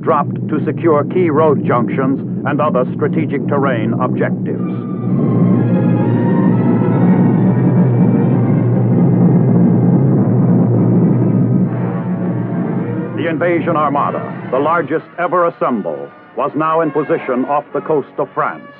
dropped to secure key road junctions and other strategic terrain objectives. The invasion armada, the largest ever assembled, was now in position off the coast of France.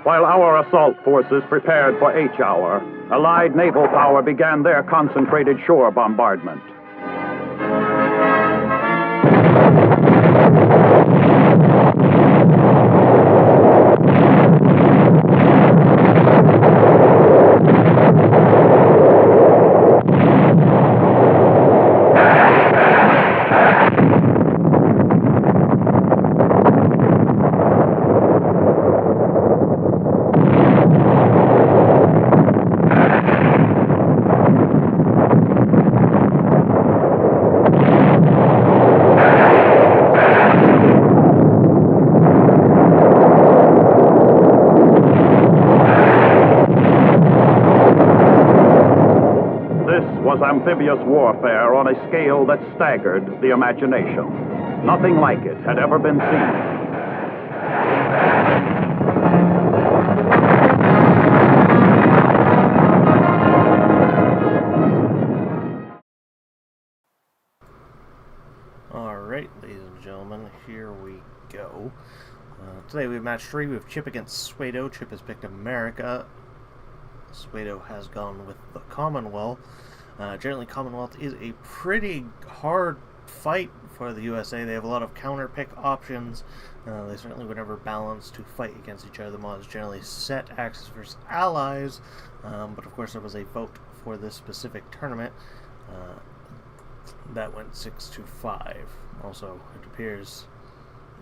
While our assault forces prepared for H-hour, Allied naval power began their concentrated shore bombardment. Amphibious warfare on a scale that staggered the imagination. Nothing like it had ever been seen. Alright, ladies and gentlemen, here we go. Today we have match 3 with Chip against Pseudo. Chip has picked America. Pseudo has gone with the Commonwealth. Generally, Commonwealth is a pretty hard fight for the USA. They have a lot of counter-pick options. They certainly would never balance to fight against each other. The mod is generally set Axis versus Allies, but of course there was a vote for this specific tournament that went 6-5. Also, it appears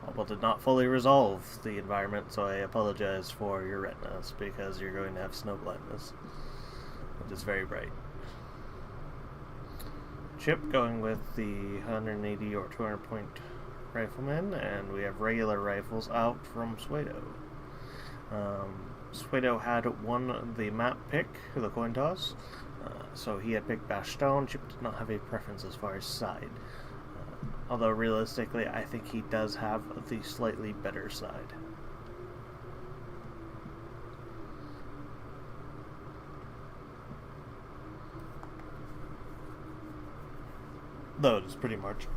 Robz did not fully resolve the environment, so I apologize for your retinas because you're going to have snow blindness. It is very bright. Chip going with the 180 or 200 point rifleman, and we have regular rifles out from Pseudo. Pseudo had won the map pick, the coin toss, so he had picked Bastogne. Chip did not have a preference as far as side, although realistically I think he does have the slightly better side. Though it is pretty much.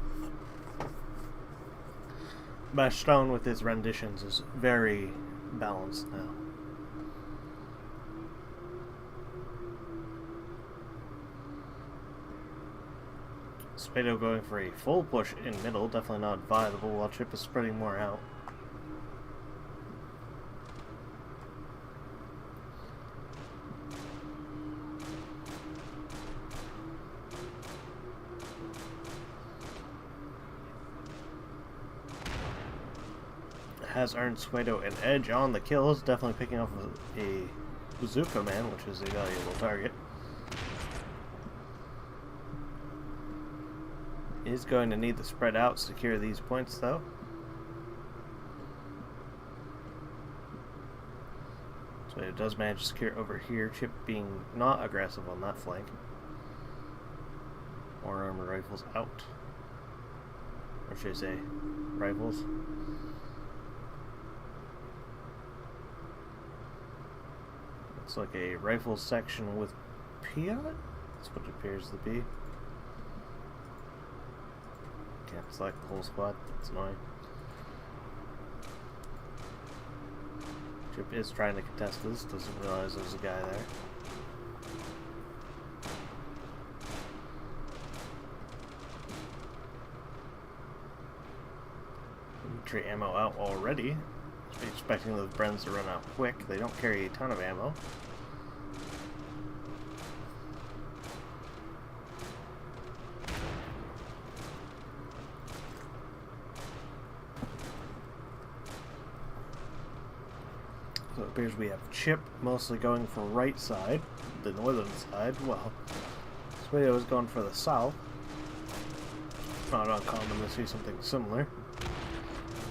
Bastogne with his renditions is very balanced now. Pseudo going for a full push in middle, definitely not viable, while Chip is spreading more out. Has earned Pseudo an edge on the kills, definitely picking off a bazooka man, which is a valuable target. Is going to need the spread out to secure these points though. So it does manage to secure over here, Chip being not aggressive on that flank. More armored rifles out. Or should I say, rifles. It's like a rifle section with Piat? That's what it appears to be. Can't select the whole squad, that's annoying. Chip is trying to contest this, doesn't realize there's a guy there. Infantry ammo out already. Expecting those Brens to run out quick. They don't carry a ton of ammo. So it appears we have Chip mostly going for right side, the northern side, while Pseudo is going for the south. Not uncommon to see something similar.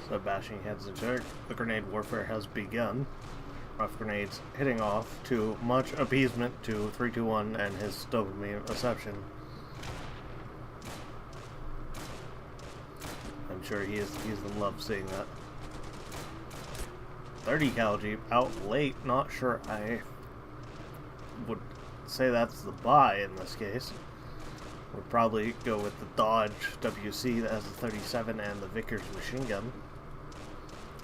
So bashing heads into it. The grenade warfare has begun. rough grenades hitting off to much appeasement to 321 and his dopamine reception. I'm sure he's in love seeing that. 30 cal Jeep out late. Not sure I would say that's the buy in this case. Would probably go with the Dodge WC that has the 37 and the Vickers machine gun.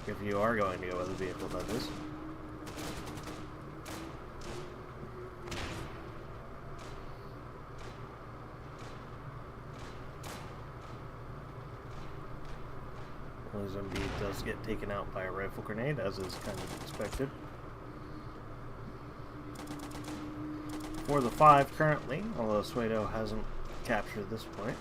If you are going to go with a vehicle, that is. Mozambique does get taken out by a rifle grenade, as is kind of expected. For the 5 currently, although Pseudo hasn't captured this point.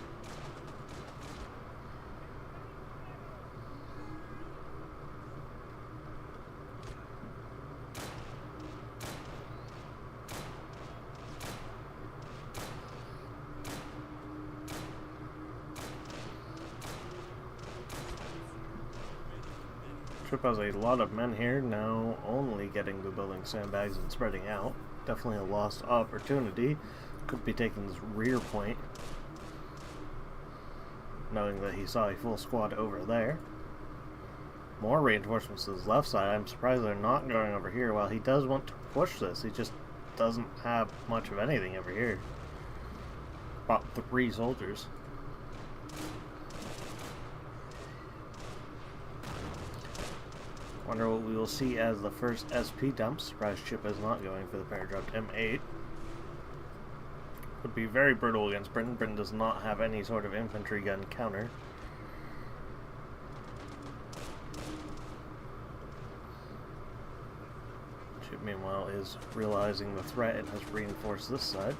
Chip has a lot of men here, now only getting the building sandbags and spreading out. Definitely a lost opportunity. Could be taking this rear point, knowing that he saw a full squad over there. More reinforcements to his left side. I'm surprised they're not going over here. While he does want to push this, he just doesn't have much of anything over here. About 3 soldiers. Wonder what we will see as the first SP dump. Surprised Chip is not going for the paradropped M8. Would be very brutal against Britain. Britain does not have any sort of infantry gun counter. Chip, meanwhile, is realizing the threat and has reinforced this side.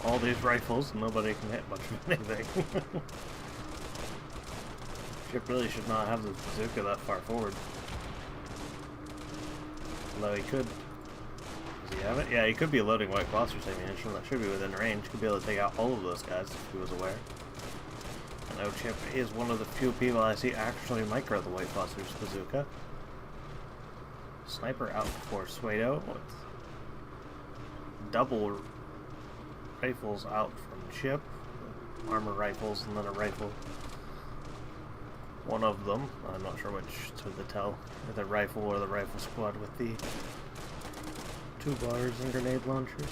All these rifles, nobody can hit much of anything. Chip really should not have the bazooka that far forward. Although he could. Does he have it? Yeah, he could be loading white phosphorus ammunition. That should be within range. Could be able to take out all of those guys if he was aware. I know Chip is one of the few people I see actually micro the white phosphorus bazooka. Sniper out for Pseudo with double rifles out from Chip, armor rifles, and then a rifle. One of them, I'm not sure which to the tell, the rifle or the rifle squad with the 2 bars and grenade launchers.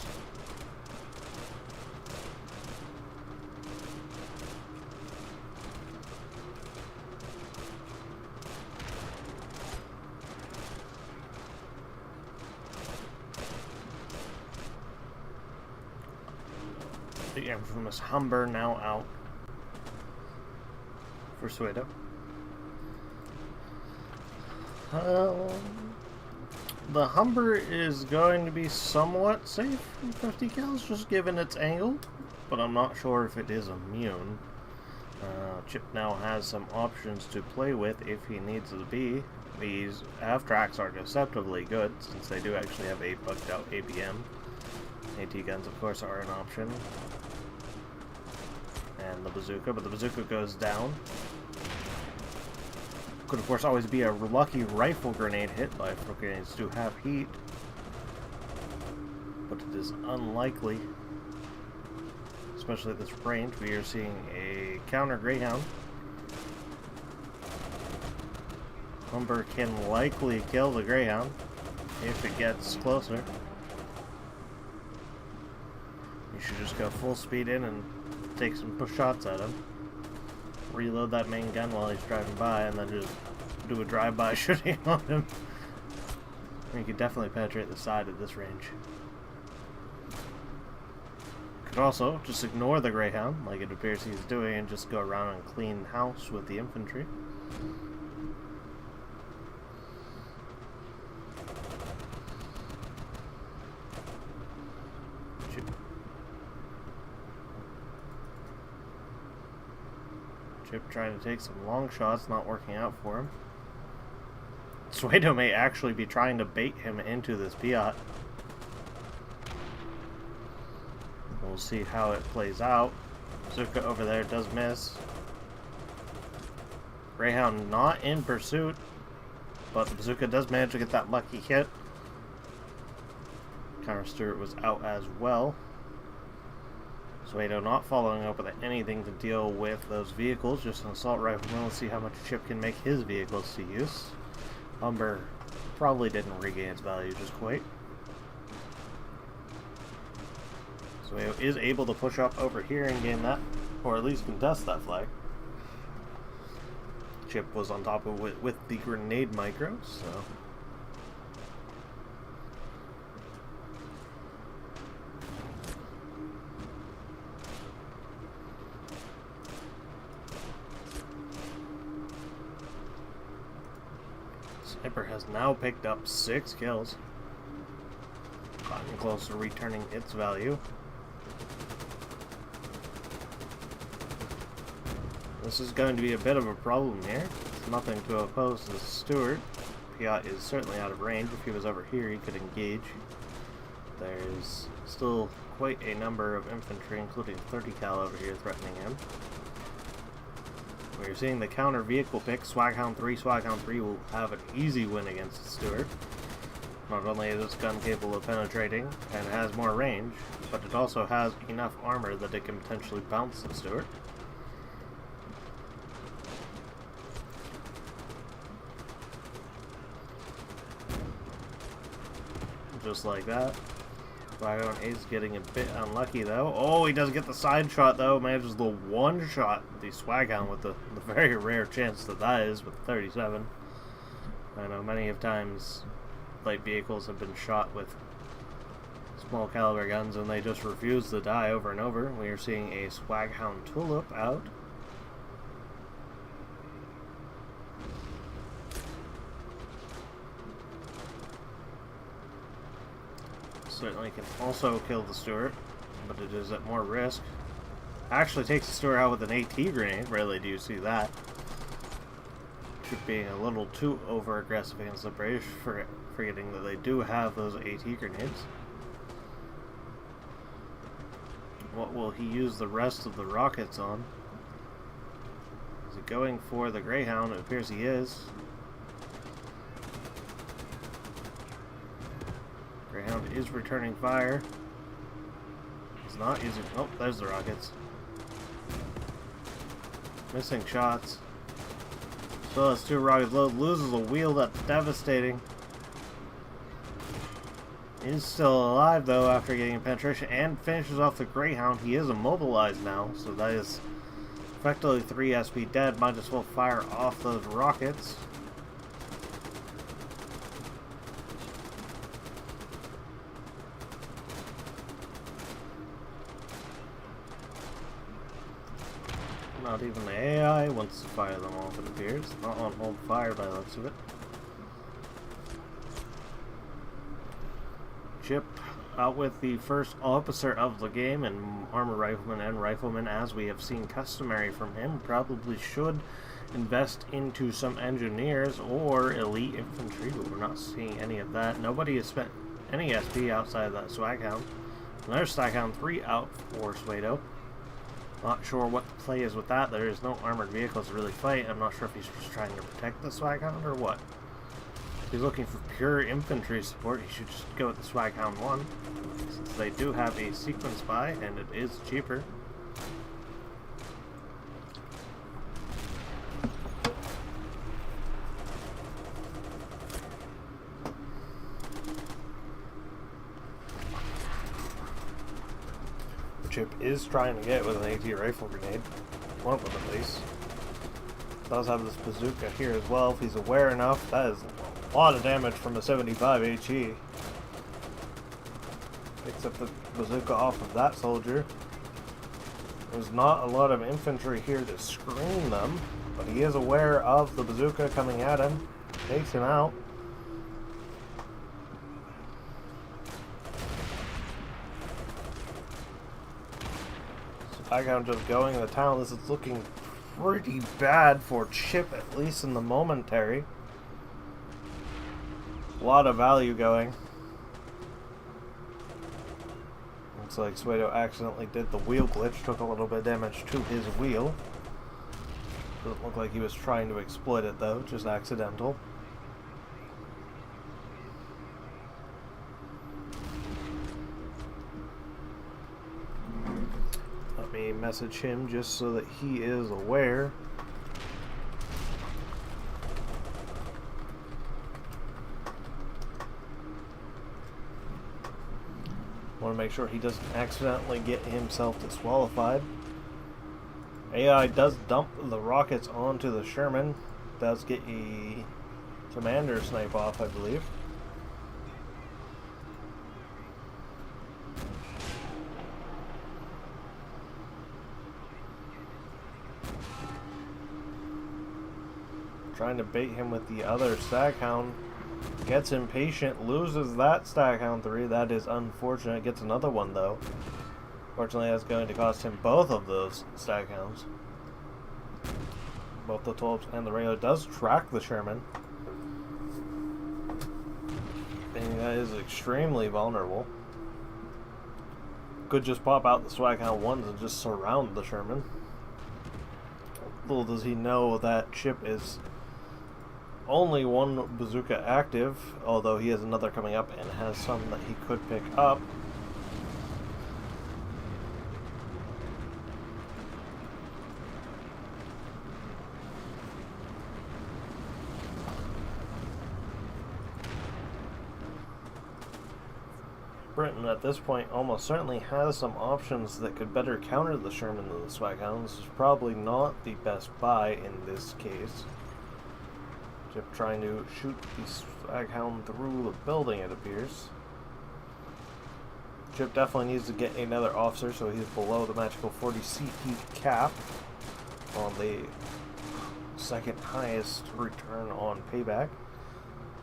The infamous Humber now out for Pseudo. The Humber is going to be somewhat safe from 50 cals, just given its angle, but I'm not sure if it is immune. Chip now has some options to play with if he needs to be. These half-tracks are deceptively good, since they do actually have a bugged-out ABM. AT guns, of course, are an option. And the bazooka, but the bazooka goes down. Could, of course, always be a lucky rifle grenade hit. Rifle grenades do have heat, but it is unlikely, especially at this range. We are seeing a counter Greyhound. Humber can likely kill the Greyhound if it gets closer. You should just go full speed in and take some push shots at him. Reload that main gun while he's driving by, and then just do a drive-by shooting on him. You could definitely penetrate the side at this range. Could also just ignore the Greyhound, like it appears he's doing, and just go around and clean house with the infantry. Chip trying to take some long shots, not working out for him. Pseudo may actually be trying to bait him into this Piat. We'll see how it plays out. Bazooka over there does miss. Greyhound not in pursuit, but the Bazooka does manage to get that lucky hit. Counter Stewart was out as well. Pseudo not following up with anything to deal with those vehicles, just an assault rifleman. Let's see how much Chip can make his vehicles to use. Umber probably didn't regain its value just quite. Pseudo is able to push up over here and gain that, or at least contest that flag. Chip was on top of it with the grenade micro, so... Sniper has now picked up 6 kills. Gotten close to returning its value. This is going to be a bit of a problem here. It's nothing to oppose to Stewart. Piat is certainly out of range. If he was over here, he could engage. There's still quite a number of infantry, including 30 cal over here, threatening him. We're seeing the counter vehicle pick. Swaghound 3. Swaghound 3 will have an easy win against Stewart. Not only is its gun capable of penetrating and has more range, but it also has enough armor that it can potentially bounce the Stewart. Just like that. Swaghound is getting a bit unlucky though. Oh, he does get the side shot though. Manages the one shot the Swaghound with the very rare chance that is with 37. I know many of times light vehicles have been shot with small caliber guns and they just refuse to die over and over. We are seeing a Swaghound Tulip out. Certainly can also kill the Stewart, but it is at more risk. Actually takes the Stewart out with an AT grenade. Rarely do you see that. Chip being a little too over aggressive against the British, forgetting that they do have those AT grenades. What will he use the rest of the rockets on? Is he going for the Greyhound? It appears he is. Greyhound is returning fire. He's not using... Oh, there's the rockets. Missing shots. Still has 2 rockets load. Loses a wheel. That's devastating. He's still alive, though, after getting penetration. And finishes off the Greyhound. He is immobilized now. So that is effectively 3 SP dead. Might as well fire off those rockets. Not even the AI wants to fire them off, it appears. Not on hold fire by the looks of it. Chip out with the first officer of the game, and armor rifleman, as we have seen customary from him. Probably should invest into some engineers or elite infantry, but we're not seeing any of that. Nobody has spent any SP outside of that Swaghound. Another Swaghound 3 out for Pseudo. Not sure what the play is with that. There is no armored vehicles to really fight. I'm not sure if he's just trying to protect the Swaghound or what. If he's looking for pure infantry support, he should just go with the Swaghound 1. Since they do have a sequence buy, and it is cheaper. Chip is trying to get with an AT rifle grenade. One of them at least. Does have this bazooka here as well if he's aware enough. That is A lot of damage from a 75 HE. Picks up the bazooka off of that soldier. There's not a lot of infantry here to screen them, but he is aware of the bazooka coming at him. Takes him out. Staghound just going in the town. This is looking pretty bad for Chip, at least in the momentary. A lot of value going. Looks like Pseudo accidentally did the wheel glitch, took a little bit of damage to his wheel. Doesn't look like he was trying to exploit it though, just accidental. Let me message him just so that he is aware. Want to make sure he doesn't accidentally get himself disqualified. AI does dump the rockets onto the Sherman. Does get a commander snipe off, I believe. Trying to bait him with the other Staghound. Gets impatient, loses that Staghound 3. That is unfortunate. Gets another one though. Fortunately, that's going to cost him both of those Staghounds. Both the Tulps and the regular. Does track the Sherman. And that is extremely vulnerable. Could just pop out the Staghound 1s and just surround the Sherman. Little does he know that Chip is only one bazooka active, although he has another coming up and has some that he could pick up. Britain at this point almost certainly has some options that could better counter the Sherman than the Staghound. This is probably not the best buy in this case. Chip trying to shoot the Staghound through the building, it appears. Chip definitely needs to get another officer, so he's below the magical 40 CP cap on the second highest return on payback.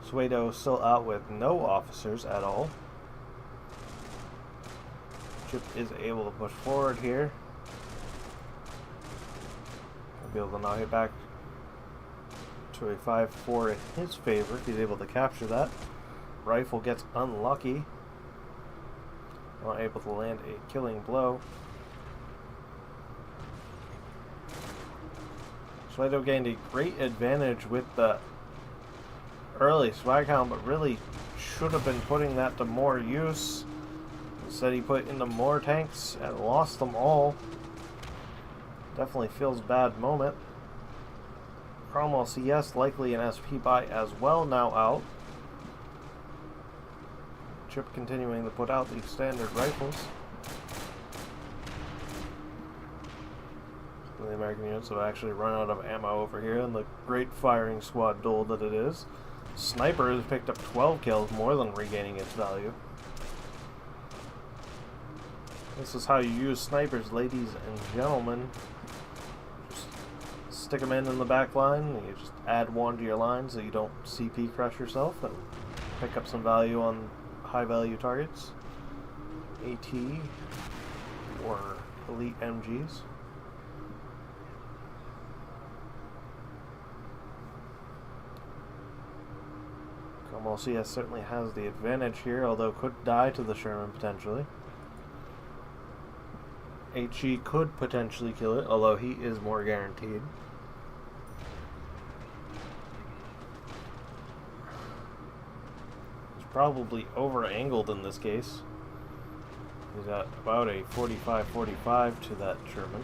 Pseudo still out with no officers at all. Chip is able to push forward here. He'll be able to knock it back to a 5-4 in his favor if he's able to capture that. Rifle gets unlucky. Not able to land a killing blow. Pseudo gained a great advantage with the early Staghound, but really should have been putting that to more use. Instead he put into more tanks and lost them all. Definitely feels bad moment. Cromwell CS likely an SP buy as well now out. Chip continuing to put out the standard rifles. The American units have actually run out of ammo over here in the great firing squad duel that it is. Sniper has picked up 12 kills, more than regaining its value. This is how you use snipers, ladies and gentlemen. Just stick them in the back line, and you just add one to your line so you don't CP crush yourself and pick up some value on high value targets. AT or elite MGs. Cromwell CS certainly has the advantage here, although could die to the Sherman potentially. HE could potentially kill it, although he is more guaranteed. He's probably over-angled in this case. He's at about a 45-45 to that Sherman.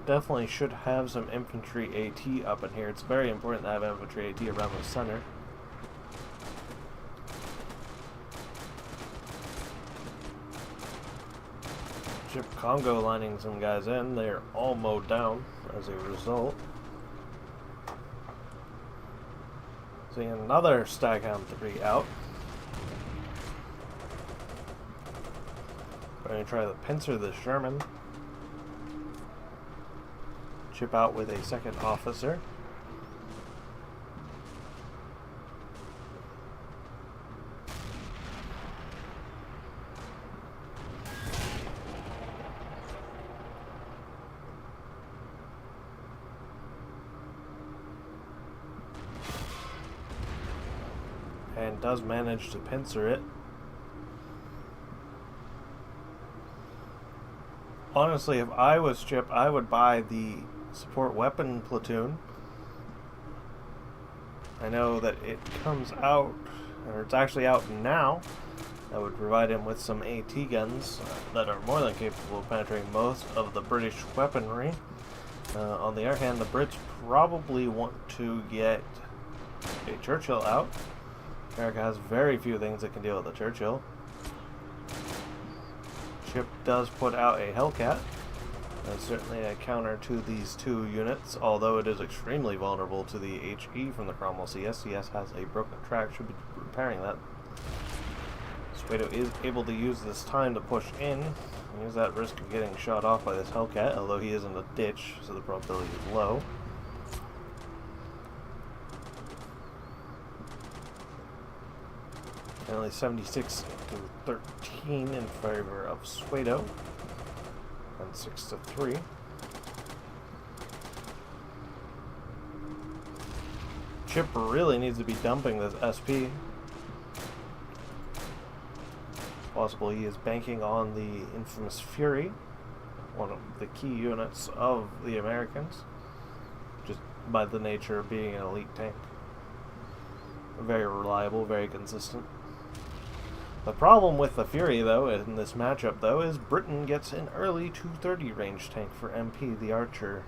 Definitely should have some infantry AT up in here. It's very important to have infantry AT around the center. Chip Congo lining some guys in. They're all mowed down as a result. Seeing another Staghound 3 out. Going to try to pincer the Sherman. Chip out with a second officer. And does manage to pincer it. Honestly, if I was Chip, I would buy the support weapon platoon. I know that it comes out, or it's actually out now. That would provide him with some AT guns that are more than capable of penetrating most of the British weaponry. On the other hand, the Brits probably want to get a Churchill out. America has very few things that can deal with the Churchill. Chip does put out a Hellcat. That's certainly a counter to these two units, although it is extremely vulnerable to the HE from the Cromwell CS. CS has a broken track, should be repairing that. Pseudo is able to use this time to push in, and use that risk of getting shot off by this Hellcat, although he is in a ditch, so the probability is low. Only 76 to 13 in favor of Pseudo, and 6 to 3. Chip really needs to be dumping this SP. It's possible he is banking on the infamous Fury, one of the key units of the Americans, just by the nature of being an elite tank. Very reliable, very consistent. The problem with the Fury, though, in this matchup, though, is Britain gets an early 230 range tank for MP, the Archer.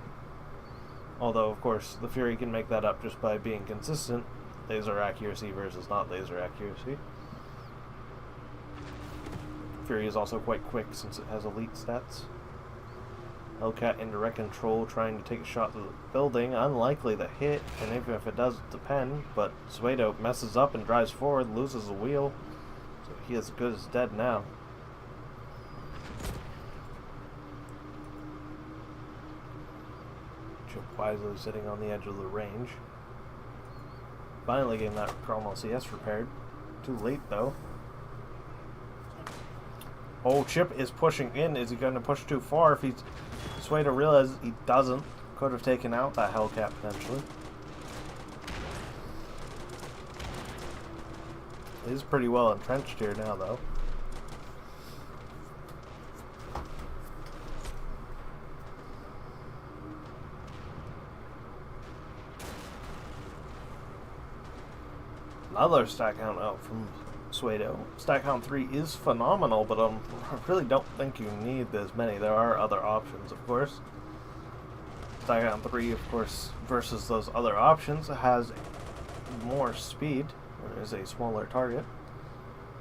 Although, of course, the Fury can make that up just by being consistent. Laser accuracy versus not laser accuracy. Fury is also quite quick since it has elite stats. Hellcat in direct control, trying to take a shot to the building. Unlikely to hit, and even if it does, it depends. But Pseudo messes up and drives forward, loses a wheel. He is as good as dead now. Chip wisely sitting on the edge of the range. Finally getting that Cromwell CS repaired. Too late though. Oh, Chip is pushing in. Is he going to push too far? If he's Pseudo realizes he doesn't. Could have taken out that Hellcat potentially. It is pretty well entrenched here now, though. Another Staghound out from Pseudo. Staghound 3 is phenomenal, but I really don't think you need this many. There are other options, of course. Staghound 3, of course, versus those other options, has more speed. There is a smaller target,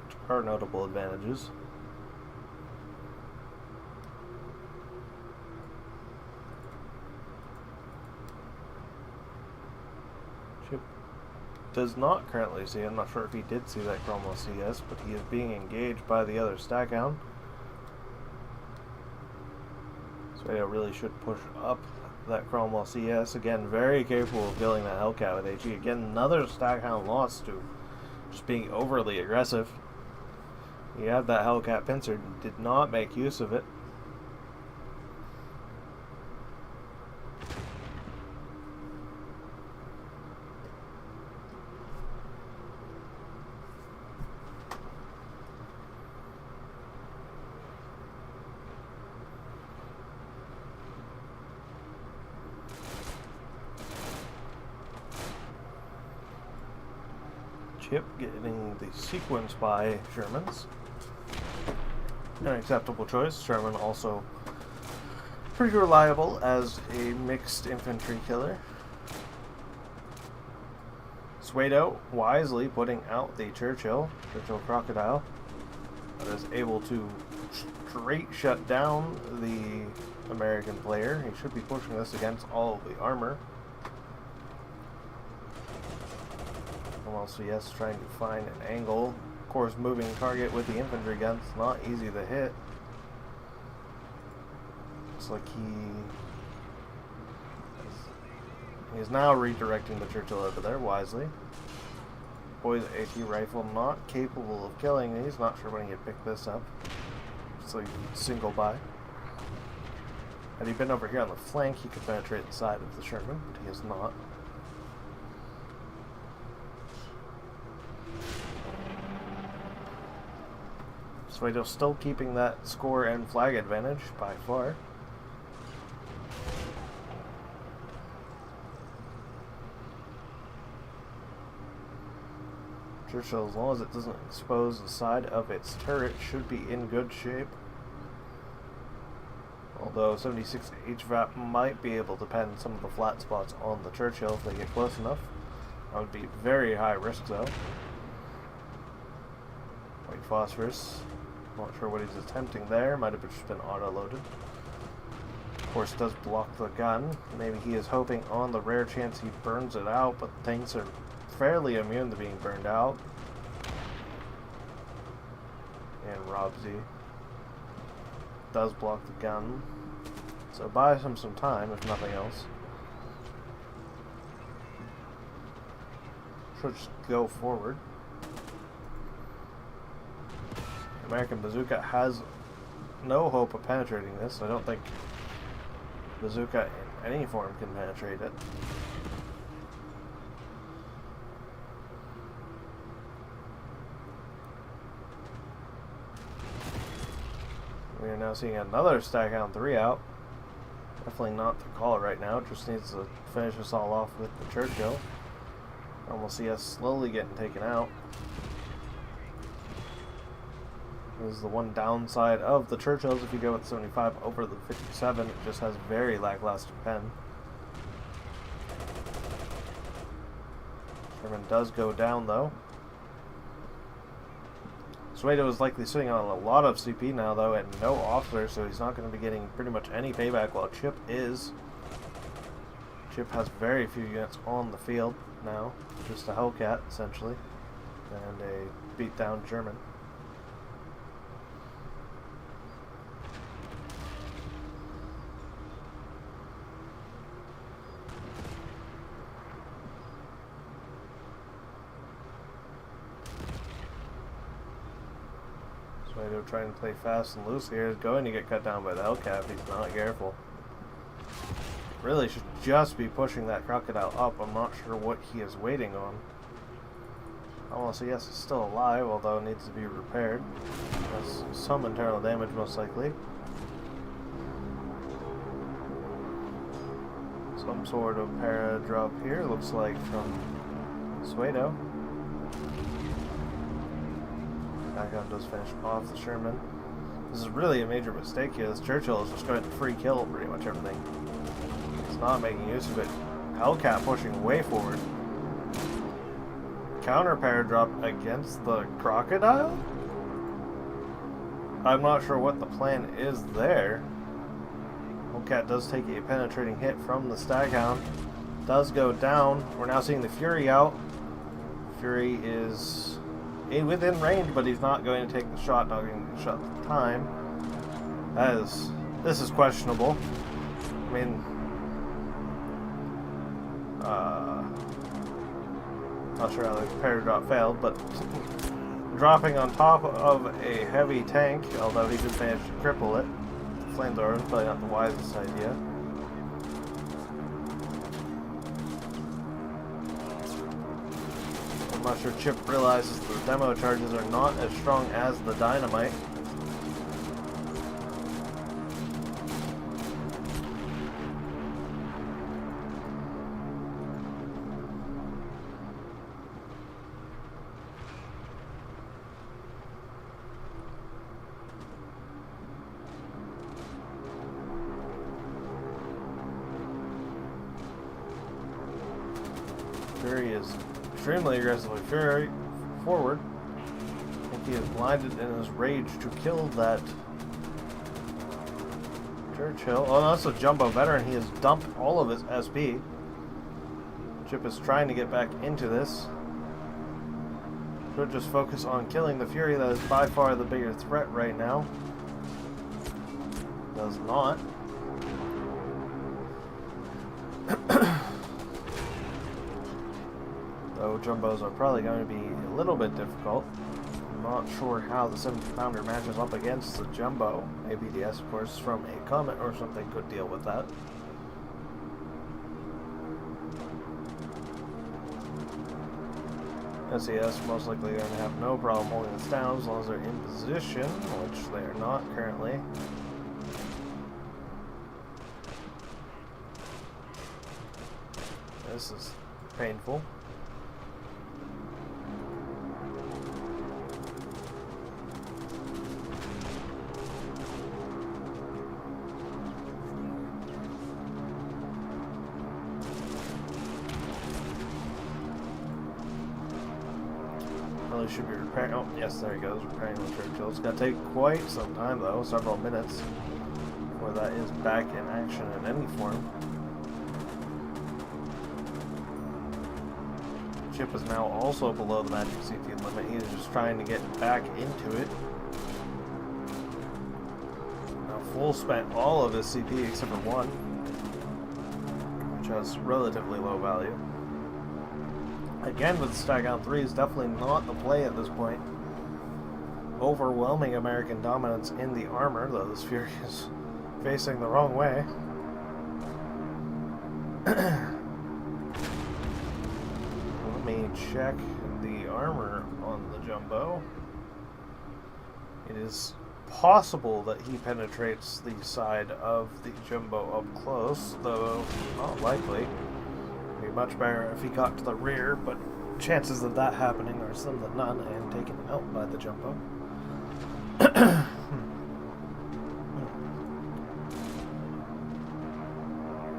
which are notable advantages. Chip does not currently see, I'm not sure if he did see that Cromwell CS, but he is being engaged by the other Staghound. So really should push up that Cromwell CS. Again, very capable of killing that Hellcat with HE. Again, another Staghound lost to just being overly aggressive. He had that Hellcat pincered and did not make use of it. Chip getting the sequence by Shermans. An acceptable choice. Sherman also pretty reliable as a mixed infantry killer. Pseudo wisely putting out the Churchill Crocodile, that is able to straight shut down the American player. He should be pushing this against all of the armor. Also, yes, trying to find an angle. Of course, moving target with the infantry guns, not easy to hit. Looks like he is now redirecting the Churchill over there wisely. Boy's AT rifle not capable of killing. He's not sure when he had picked this up. So single buy. Had he been over here on the flank, he could penetrate the side of the Sherman, but he is not. Pseudo still keeping that score and flag advantage by far. Churchill, as long as it doesn't expose the side of its turret, should be in good shape. Although 76 HVAP might be able to pen some of the flat spots on the Churchill if they get close enough. That would be very high risk though. White phosphorus. Not sure what he's attempting there. Might have just been auto-loaded. Of course, does block the gun. Maybe he is hoping on the rare chance he burns it out, but things are fairly immune to being burned out. And Robz does block the gun. So buys him some time, if nothing else. Should just go forward. American bazooka has no hope of penetrating this. I don't think bazooka in any form can penetrate it. We are now seeing another Staghound 3 out. Definitely not the call right now. Just needs to finish us all off with the Churchill. And we'll see us slowly getting taken out. This is the one downside of the Churchills. If you go with 75 over the 57, it just has very lackluster pen. Sherman does go down though. Pseudo is likely sitting on a lot of CP now though, and no officer, so he's not going to be getting pretty much any payback, while Chip is. Chip has very few units on the field now. Just a Hellcat, essentially. And a beat-down German. Pseudo trying to play fast and loose here is going to get cut down by the Hellcat if he's not careful. Really should just be pushing that crocodile up. I'm not sure what he is waiting on. Almost, yes, it's still alive, although it needs to be repaired. Has some internal damage, most likely. Some sort of para drop here, looks like from Pseudo. Staghound does finish off the Sherman. This is really a major mistake here. This Churchill is just going to free kill pretty much everything. It's not making use of it. Hellcat pushing way forward. Counter paradrop against the crocodile? I'm not sure what the plan is there. Hellcat does take a penetrating hit from the Staghound. Does go down. We're now seeing the Fury out. Fury is within range, but he's not going to take the shot, not going to shot the time. This is questionable. I mean, not sure how the paradrop failed, but dropping on top of a heavy tank, although he did manage to cripple it. Flamethrower is probably not the wisest idea. I'm not sure Chip realizes the demo charges are not as strong as the dynamite. Fury is extremely aggressively forward. I think he is blinded in his rage to kill that Churchill. Oh, no, that's a Jumbo veteran. He has dumped all of his SP. Chip is trying to get back into this. Should just focus on killing the Fury. That is by far the bigger threat right now. Does not. Though Jumbos are probably going to be a little bit difficult. I'm not sure how the 70-pounder matches up against the Jumbo. ABDS, of course, from a Comet or something could deal with that. SES most likely going to have no problem holding this down as long as they're in position, which they are not currently. This is painful. Really should be repairing. Oh, yes, there he goes, repairing the Churchill. It's going to take quite some time, though, several minutes, before that is back in action in any form. Chip is now also below the magic CP limit. He is just trying to get back into it. Now, Full spent all of his CP except for one, which has relatively low value. Again, with Stag on 3 is definitely not the play at this point. Overwhelming American dominance in the armor, though this Fury is facing the wrong way. Let me check the armor on the Jumbo. It is possible that he penetrates the side of the Jumbo up close, though not likely. Be much better if he got to the rear, but chances of that happening are slim to none and taken out by the Jumbo.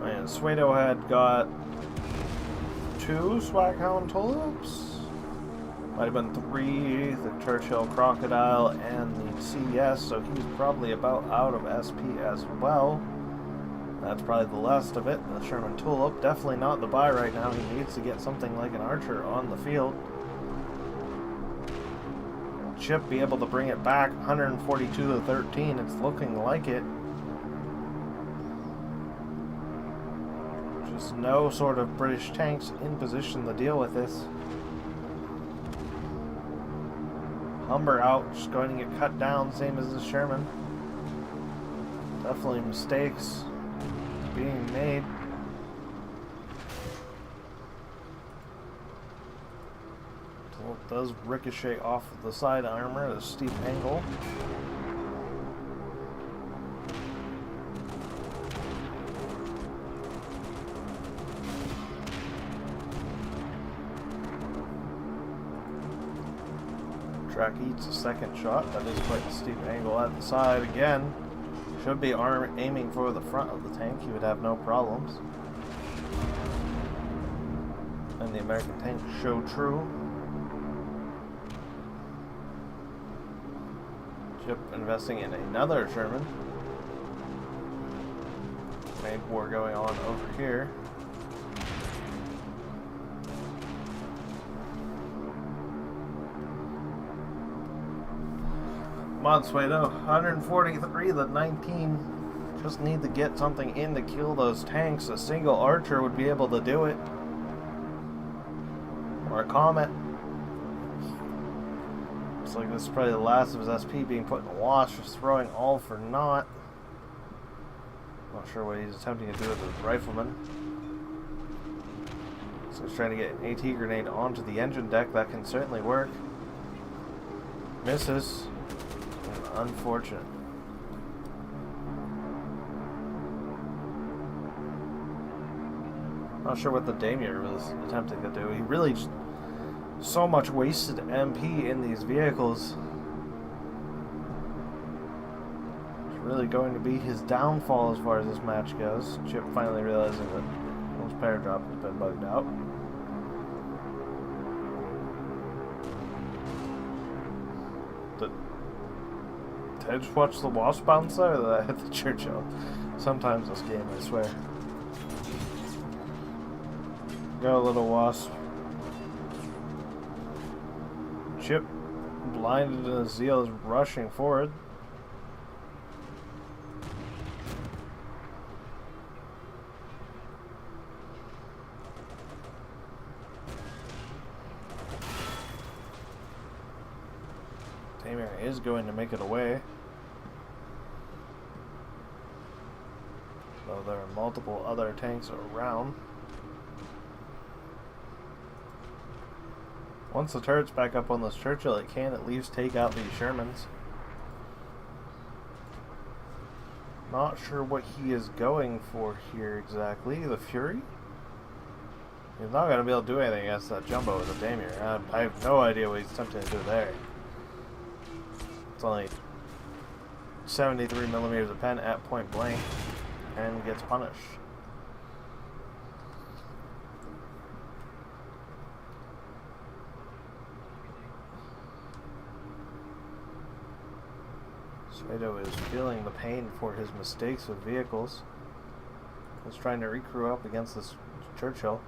And Pseudo had got 2 Swaghound tulips. Might have been 3, the Churchill Crocodile and the CS, so he's probably about out of SP as well. That's probably the last of it. The Sherman Tulip, definitely not the buy right now. He needs to get something like an Archer on the field. Chip be able to bring it back 142 to 13. It's looking like it. Just no sort of British tanks in position to deal with this. Humber out, just going to get cut down, same as the Sherman. Definitely mistakes being made. So it does ricochet off of the side armor at a steep angle. Track eats a second shot. That is quite a steep angle at the side again. Should be aiming for the front of the tank. He would have no problems. And the American tank show true. Chip investing in another Sherman. Main war going on over here. Come on, Pseudo. 143 to 19. Just need to get something in to kill those tanks. A single Archer would be able to do it. Or a Comet. Looks like this is probably the last of his SP being put in the wash. Just throwing all for naught. Not sure what he's attempting to do with his rifleman. So he's trying to get an AT grenade onto the engine deck. That can certainly work. Misses. Unfortunate. Not sure what the Damier was attempting to do. He really just so much wasted MP in these vehicles. It's really going to be his downfall as far as this match goes. Chip finally realizing that his paradrop has been bugged out. Did I just watch the Wasp bounce there, or did I hit the Churchill? Sometimes this game, I swear. Go, little Wasp. Chip, blinded in his zeal, is rushing forward. Daimler is going to make it away. Though there are multiple other tanks around. Once the turret's back up on this Churchill, it can at least take out these Shermans. Not sure what he is going for here exactly. The Fury? He's not going to be able to do anything against that Jumbo with the Daimler. I have no idea what he's attempting to do there. It's only 73 millimeters of pen at point blank and gets punished. Pseudo is feeling the pain for his mistakes with vehicles. He's trying to recrew up against this Churchill.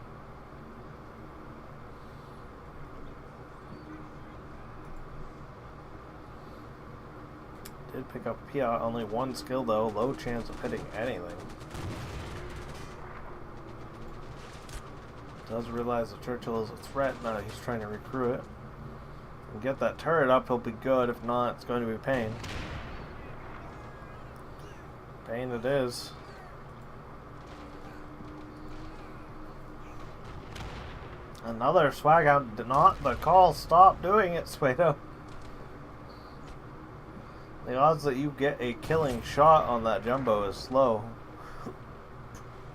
Did pick up Pia, only one skill though, low chance of hitting anything. Does realize the Churchill is a threat now that he's trying to recruit it. And get that turret up, he'll be good. If not, it's going to be pain. Pain it is. Another swag out. Did not the call. Stop doing it, Pseudo. The odds that you get a killing shot on that Jumbo is slow.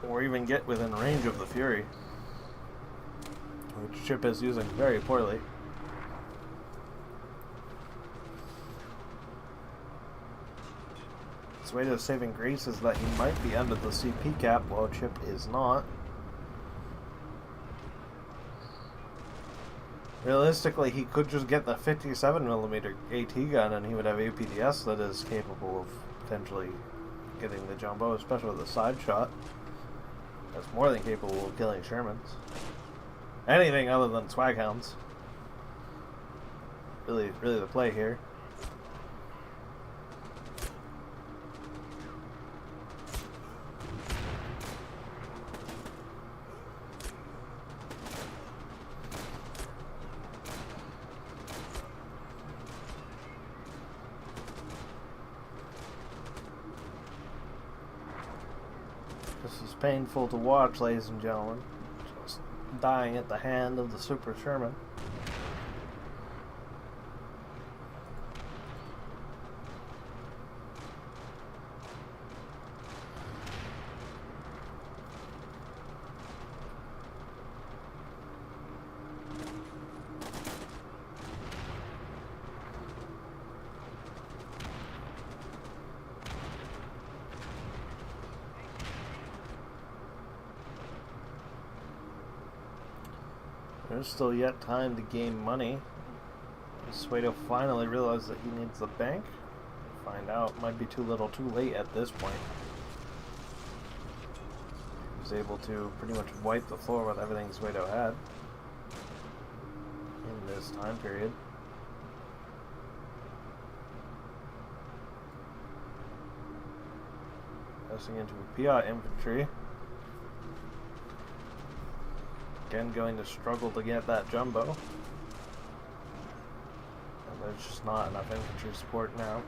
Or even get within range of the Fury. Which Chip is using very poorly. Pseudo's saving grace is that he might be under the CP cap while Chip is not. Realistically, he could just get the 57mm AT gun and he would have APDS that is capable of potentially getting the Jumbo, especially with a side shot. That's more than capable of killing Shermans. Anything other than swag hounds. Really the play here. This is painful to watch, ladies and gentlemen. Just dying at the hand of the Super Sherman. There's still yet time to gain money. Pseudo finally realized that he needs the bank. Find out, might be too little too late at this point. He was able to pretty much wipe the floor with everything Pseudo had in this time period. Passing into a PI infantry. Again, going to struggle to get that Jumbo. And there's just not enough infantry support now.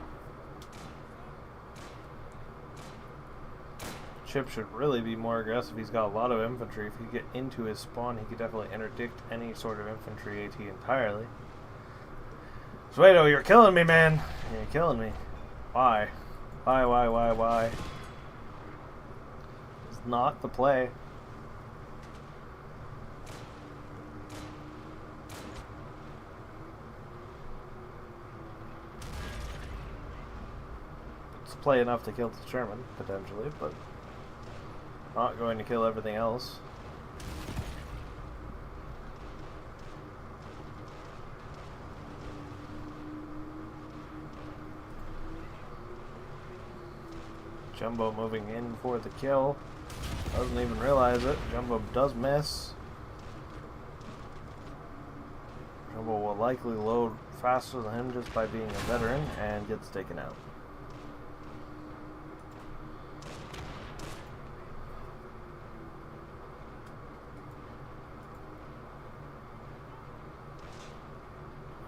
Chip should really be more aggressive. He's got a lot of infantry. If he could get into his spawn, he could definitely interdict any sort of infantry AT entirely. Pseudo, you're killing me, man! You're killing me. Why? Why? It's not the play. Play enough to kill the Sherman, potentially, but not going to kill everything else. Jumbo moving in for the kill. Doesn't even realize it. Jumbo does miss. Jumbo will likely load faster than him just by being a veteran and gets taken out.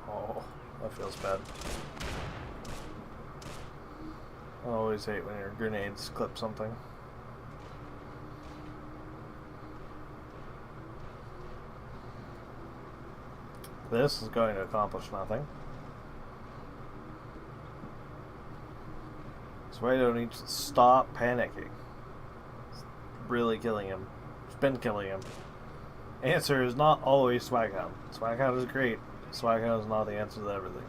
Oh, that feels bad. I always hate when your grenades clip something. This is going to accomplish nothing. Pseudo needs to stop panicking. It's really killing him. It's been killing him. Answer is not always Swaghound. Swaghound is great. Swaghound is not the answer to everything.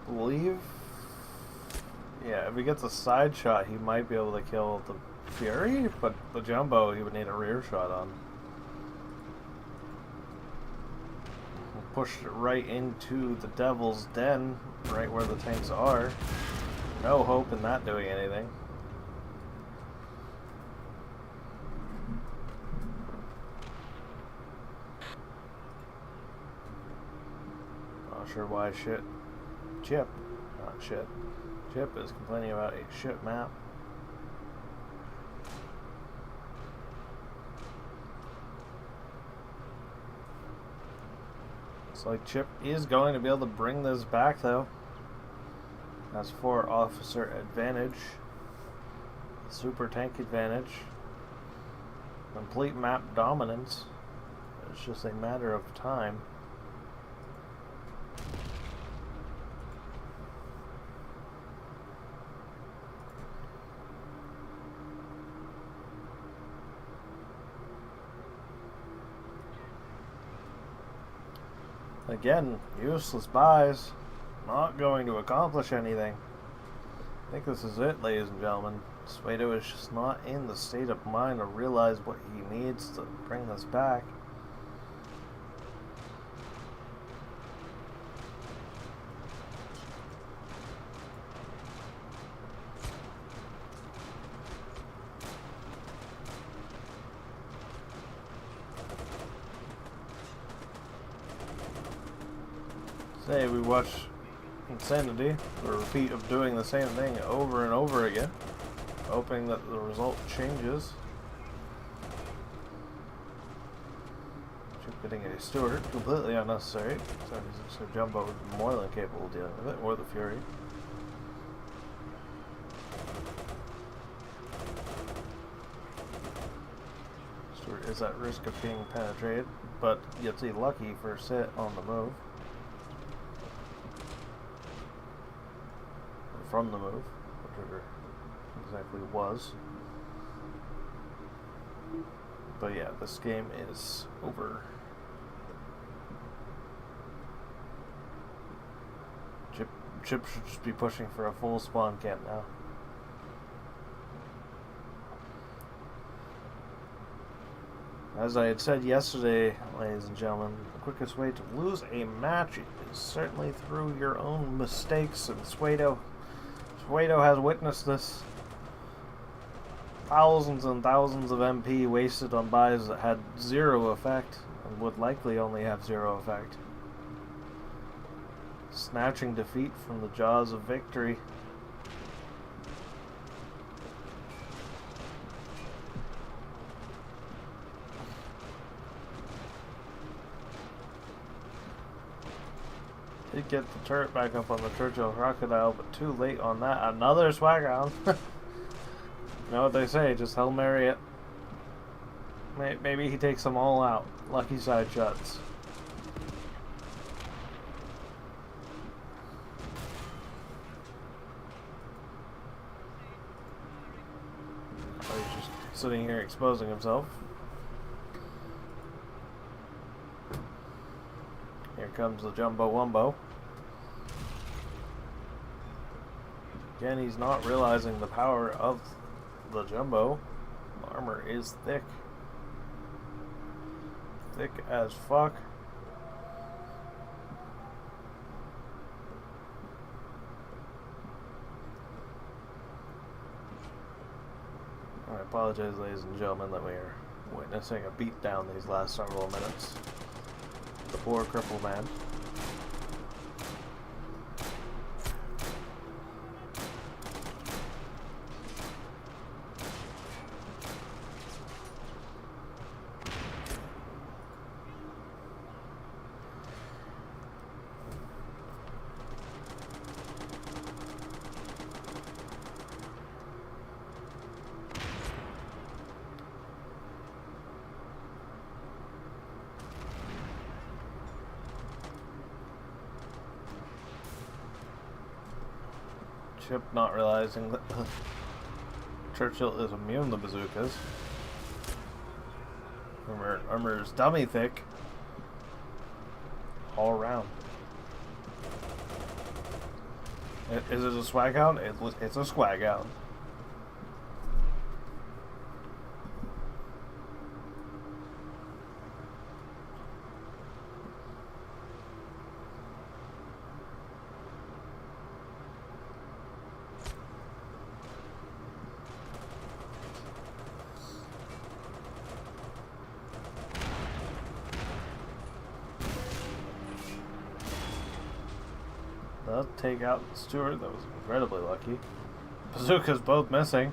I believe... yeah, if he gets a side shot, he might be able to kill the Fury, but the Jumbo he would need a rear shot on. Pushed it right into the Devil's Den, right where the tanks are. No hope in that doing anything. Not sure why Chip, not shit. Chip is complaining about a shit map. Looks like Chip is going to be able to bring this back though. That's 4 officer advantage. Super tank advantage. Complete map dominance. It's just a matter of time. Again, useless buys. Not going to accomplish anything. I think this is it, ladies and gentlemen. Pseudo is just not in the state of mind to realize what he needs to bring this back. Say we watch Insanity, the repeat of doing the same thing over and over again, hoping that the result changes. Chip getting a Stewart, completely unnecessary. So Jumbo would be more than capable of dealing with it, or the Fury. Stewart is at risk of being penetrated, but gets a lucky first hit on the move. From the move, whichever exactly was. But yeah, this game is over. Chip should just be pushing for a full spawn camp now. As I had said yesterday, ladies and gentlemen, the quickest way to lose a match is certainly through your own mistakes, and Pseudo has witnessed this. Thousands and thousands of MP wasted on buys that had zero effect, and would likely only have zero effect. Snatching defeat from the jaws of victory. Did get the turret back up on the Churchill Crocodile, but too late on that. Another Swaghound. You know what they say, just Hail Mary it. Maybe he takes them all out. Lucky side shots. Oh, he's just sitting here exposing himself. Here comes the Jumbo Wumbo. Again, he's not realizing the power of the Jumbo. The armor is thick. Thick as fuck. I apologize, ladies and gentlemen, that we are Witnessing a beatdown these last several minutes. The poor crippled man. Chip not realizing that Churchill is immune to bazookas. Armor is dummy thick all around. Is it a swag hound? It's a swag hound. Does take out Stewart. That was incredibly lucky. Bazookas both missing.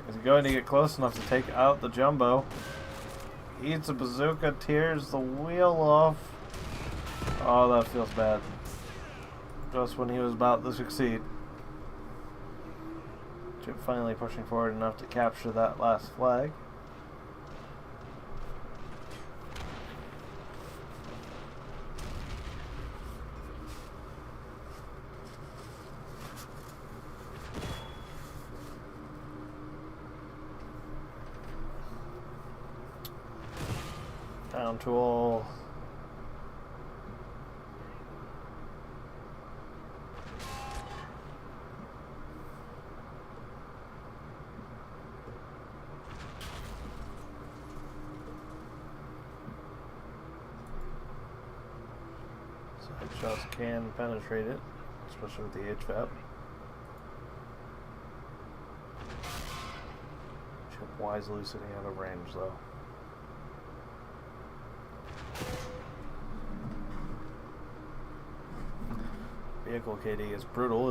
Is he going to get close enough to take out the jumbo? Eats a bazooka, tears the wheel off. Oh, that feels bad. Just when he was about to succeed. Chip finally pushing forward enough to capture that last flag. Down tool. So headshots can penetrate it, especially with the HVAP. Chip wisely sitting out of range though. Vehicle KD is brutal.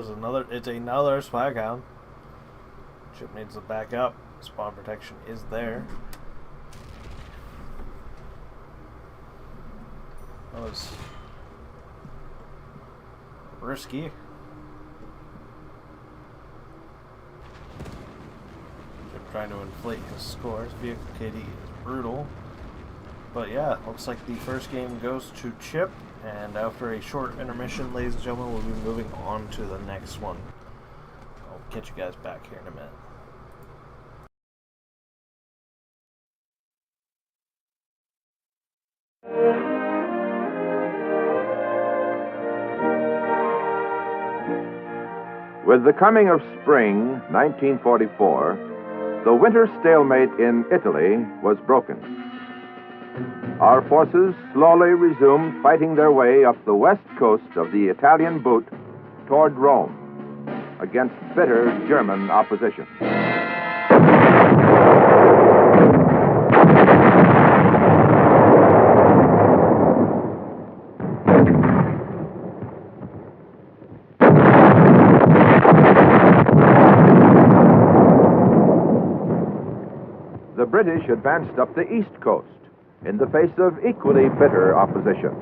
It's another swag hound. Chip needs to back up. Spawn protection is there. That was risky. Chip trying to inflate his scores. Vehicle KD is brutal. But yeah, looks like the first game goes to Chip. And after a short intermission, ladies and gentlemen, we'll be moving on to the next one. I'll catch you guys back here in a minute. With the coming of spring, 1944, the winter stalemate in Italy was broken. Our forces slowly resumed fighting their way up the west coast of the Italian boot toward Rome against bitter German opposition. The British advanced up the east coast in the face of equally bitter opposition.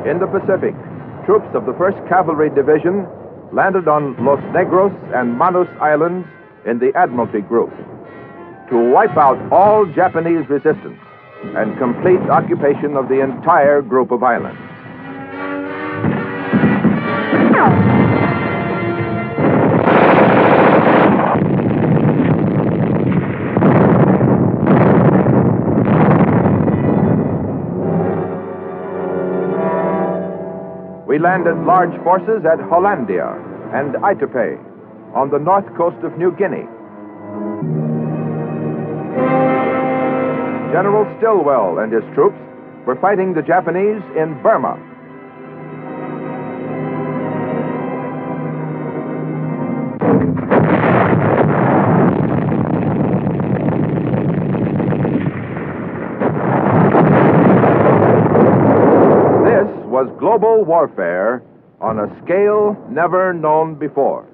In the Pacific, troops of the 1st Cavalry Division landed on Los Negros and Manus Islands in the Admiralty Group to wipe out all Japanese resistance and complete occupation of the entire group of islands. We landed large forces at Hollandia and Aitape on the north coast of New Guinea General Stilwell and his troops were fighting the Japanese in Burma. This was global warfare on a scale never known before.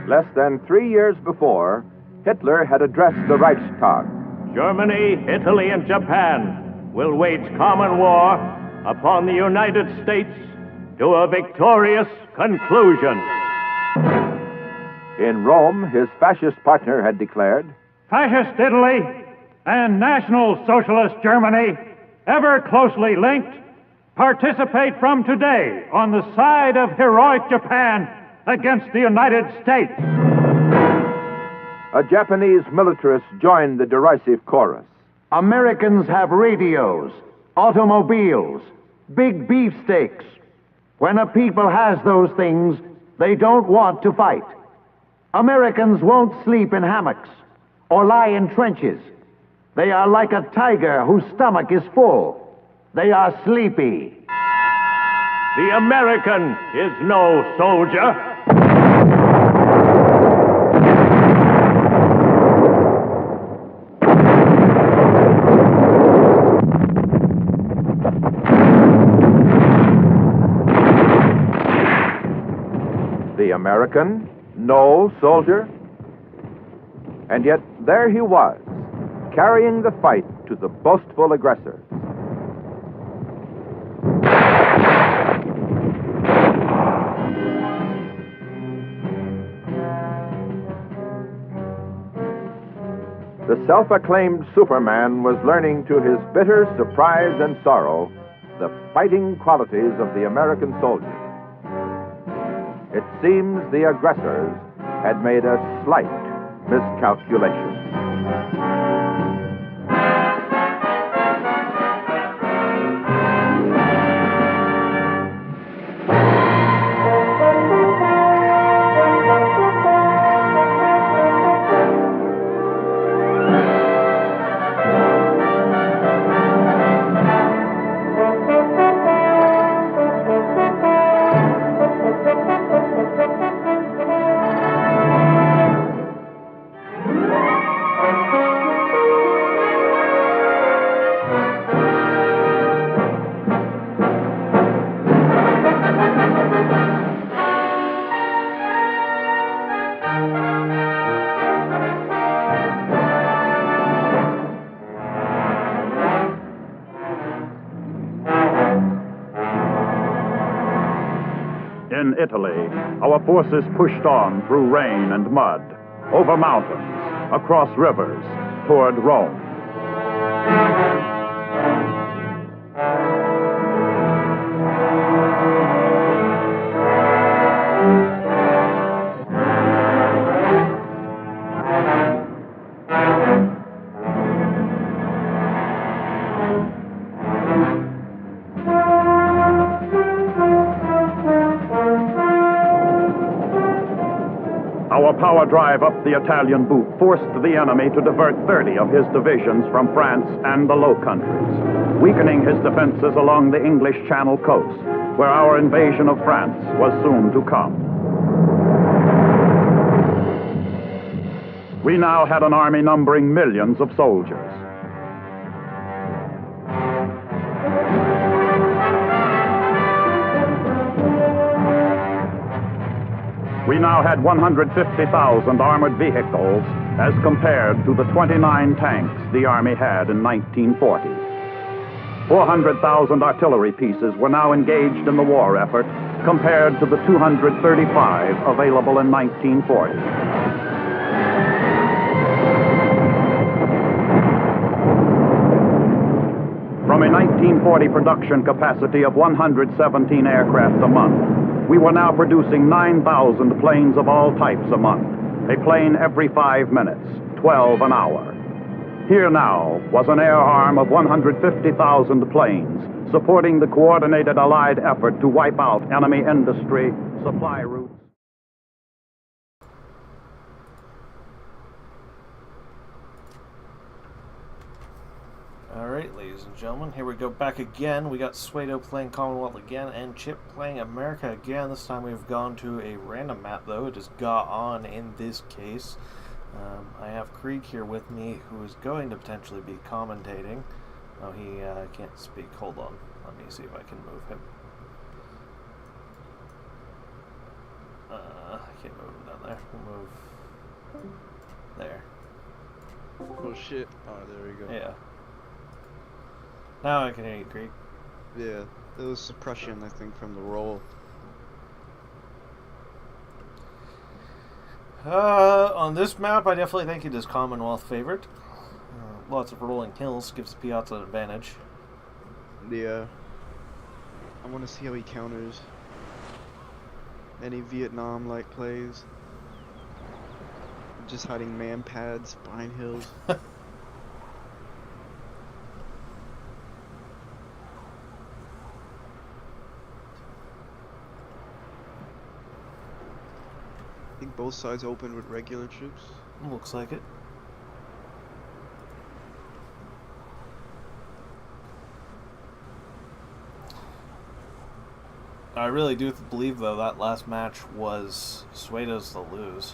Less than 3 years before, Hitler had addressed the Reichstag. Germany, Italy, and Japan will wage common war upon the United States to a victorious conclusion. In Rome, his fascist partner had declared, Fascist Italy and National Socialist Germany, ever closely linked, participate from today on the side of heroic Japan against the United States. A Japanese militarist joined the derisive chorus. Americans have radios, automobiles, big beefsteaks. When a people has those things, they don't want to fight. Americans won't sleep in hammocks or lie in trenches. They are like a tiger whose stomach is full. They are sleepy. The American is no soldier. The American, no soldier. And yet there he was, carrying the fight to the boastful aggressor. The self-acclaimed Superman was learning to his bitter surprise and sorrow the fighting qualities of the American soldier. It seems the aggressors had made a slight miscalculation. In Italy, our forces pushed on through rain and mud, over mountains, across rivers, toward Rome. Our power drive up the Italian boot forced the enemy to divert 30 of his divisions from France and the Low Countries, weakening his defenses along the English Channel coast, where our invasion of France was soon to come. We now had an army numbering millions of soldiers. We now had 150,000 armored vehicles as compared to the 29 tanks the Army had in 1940. 400,000 artillery pieces were now engaged in the war effort compared to the 235 available in 1940. From a 1940 production capacity of 117 aircraft a month, We were now producing 9,000 planes of all types a month. A plane every 5 minutes, 12 an hour. Here now was an air arm of 150,000 planes, supporting the coordinated Allied effort to wipe out enemy industry, supply routes. Alright, ladies and gentlemen, here we go back again. We got Pseudo playing Commonwealth again, and Chip playing America again. This time we've gone to a random map, though. It is Ga-On in this case. I have Krieg here with me, who is going to potentially be commentating. Oh, he can't speak. Hold on. Let me see if I can move him. I can't move him down there. We'll move there. Oh shit. Oh, there we go. Yeah. Now I can hear you, Krieg. Yeah, it was suppression, I think, from the roll. On this map, I definitely think it is Commonwealth favored. Lots of rolling hills gives the Piazza an advantage. Yeah. I want to see how he counters any Vietnam-like plays. Just hiding man pads behind hills. I think both sides opened with regular troops. Looks like it. I really do believe, though, that last match was Pseudo's to lose.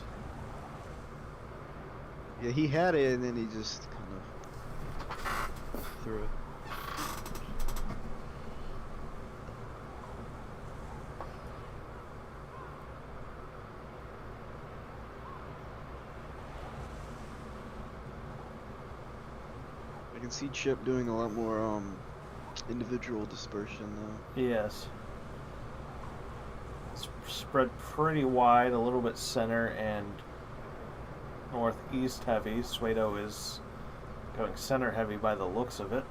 Yeah, he had it and then he just kind of threw it. I can see Chip doing a lot more individual dispersion though. Yes. Spread pretty wide, a little bit center and northeast heavy. Pseudo is going center heavy by the looks of it.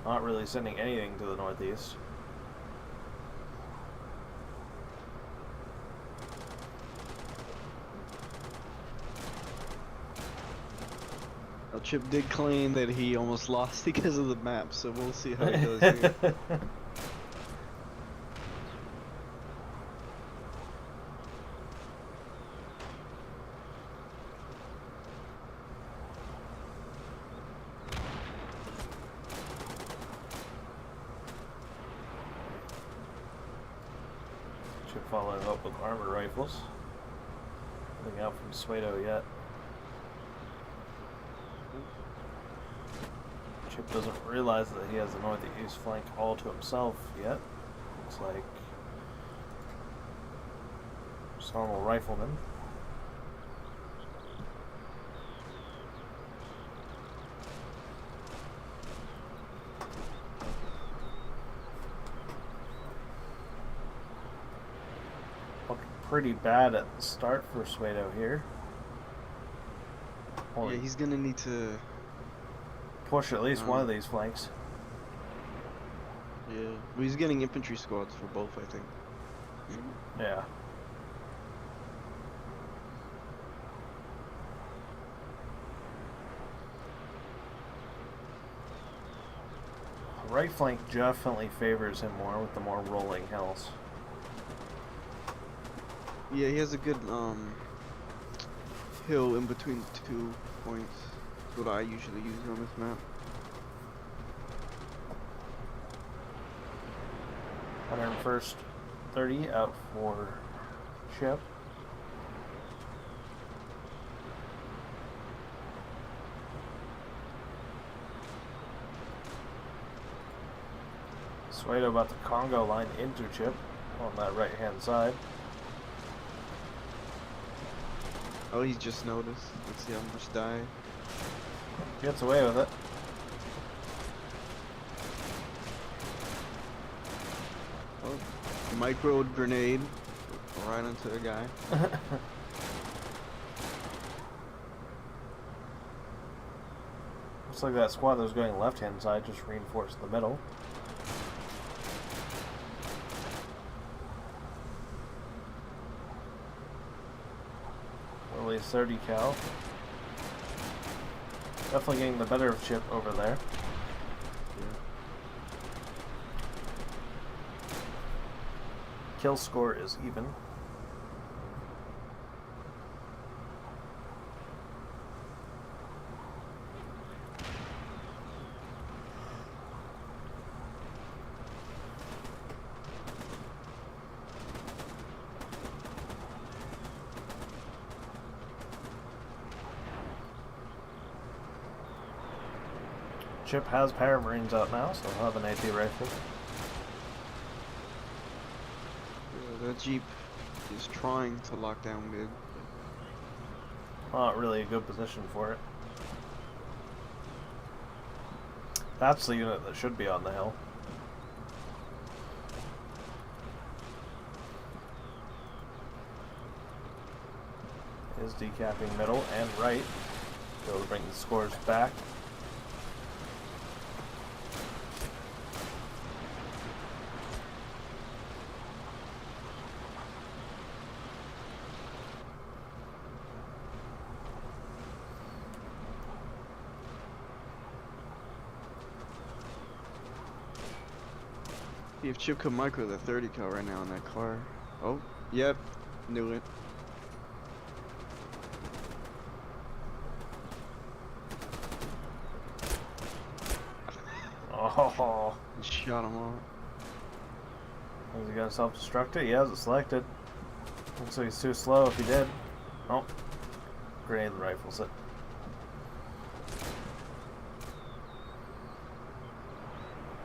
Not really sending anything to the northeast. Now Chip did claim that he almost lost because of the map, so we'll see how he does here. Chip following up with armor rifles. Nothing out from Pseudo yet. Chip doesn't realize that he has the northeast flank all to himself yet. Looks like just normal riflemen. Looking pretty bad at the start for Pseudo here. Yeah, he's gonna need to push at least one of these flanks. Yeah, well, he's getting infantry squads for both, I think. Yeah. The right flank definitely favors him more with the more rolling hills. Yeah, he has a good hill in between the 2 points. That's what I usually use on this map. 101st 30 out for Chip. Pseudo about the Congo line into Chip on that right hand side. Oh, he's just noticed. Let's see how much die. Gets away with it. Oh, micro grenade right onto the guy. Looks like that squad that was going left hand side just reinforced the middle. a 30 cal. Definitely getting the better of Chip over there. Kill score is even. Chip has Paramarines out now, so he'll have an AT rifle. That Jeep is trying to lock down mid. Not really a good position for it. That's the unit that should be on the hill. Is decapping middle and right. Able to bring the scores back. See if Chip could micro the 30 cal right now in that car. Oh, yep, knew it. Oh, Shot him off. is he gonna self-destruct it? He has it selected. Looks like he's too slow if he did. Oh, grenade rifles it.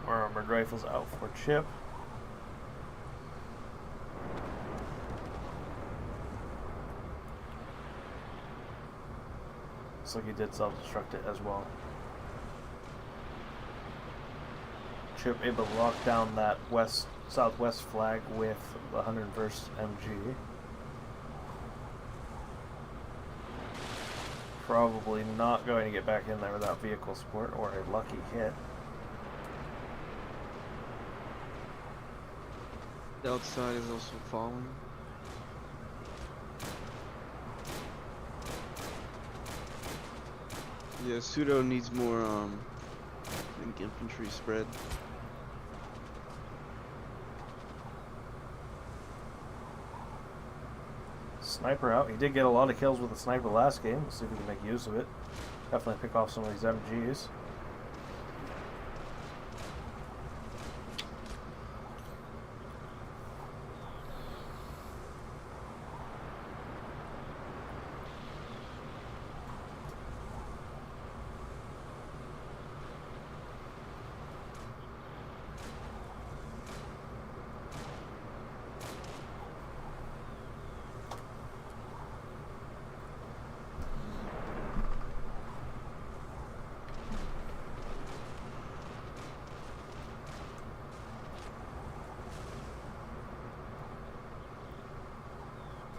More armored rifles out for Chip. Looks like he did self-destruct it as well. Chip able to lock down that southwest flag with the 101st MG. Probably not going to get back in there without vehicle support or a lucky hit. The outside is also falling. Yeah, Pseudo needs more I think infantry spread. Sniper out. He did get a lot of kills with the sniper last game. Let's see if we can make use of it. Definitely pick off some of these MGs.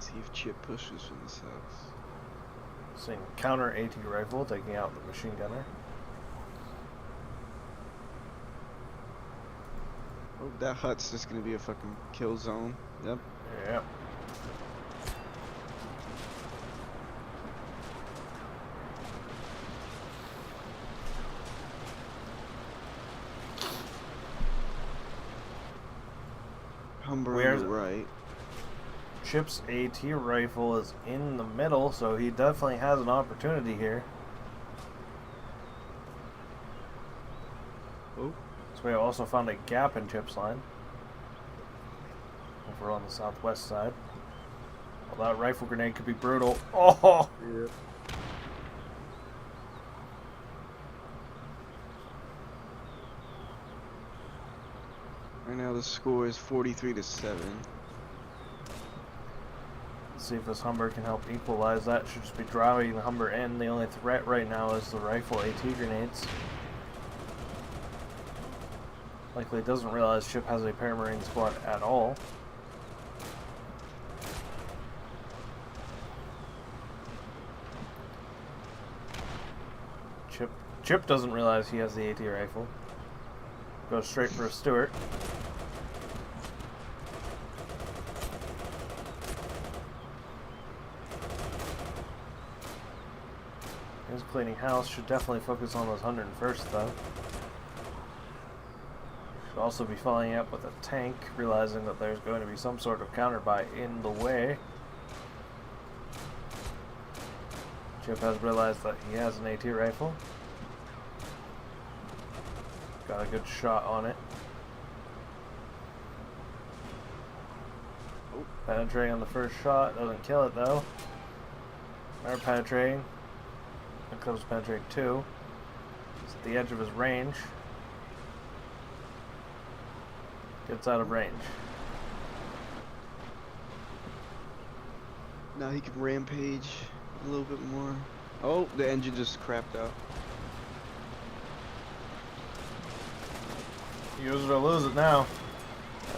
See if Chip pushes from the south. Seeing counter AT rifle taking out the machine gunner. Oh, that hut's just gonna be a fucking kill zone. Yep. Yeah. Humber Where's on the right. Chip's AT rifle is in the middle, so he definitely has an opportunity here. Oh. So we also found a gap in Chip's line. Over on the southwest side. Well, that rifle grenade could be brutal. Oh! Yep. Right now the score is 43-7. Let's see if this Humber can help equalize that. Should just be driving the Humber in. The only threat right now is the rifle AT grenades. Likely doesn't realize Chip has a Paramarine squad at all. Chip doesn't realize he has the AT rifle. Goes straight for a Stewart. He's cleaning house. Should definitely focus on those 101st though. Should also be following up with a tank, realizing that there's going to be some sort of counter buy in the way. Chip has realized that he has an AT rifle. Got a good shot on it. Penetrating on the first shot, doesn't kill it though. They're penetrating. Here comes penetrating 2. He's at the edge of his range. Gets out of range. Now he can rampage a little bit more. Oh, the engine just crapped out. Use it or lose it now.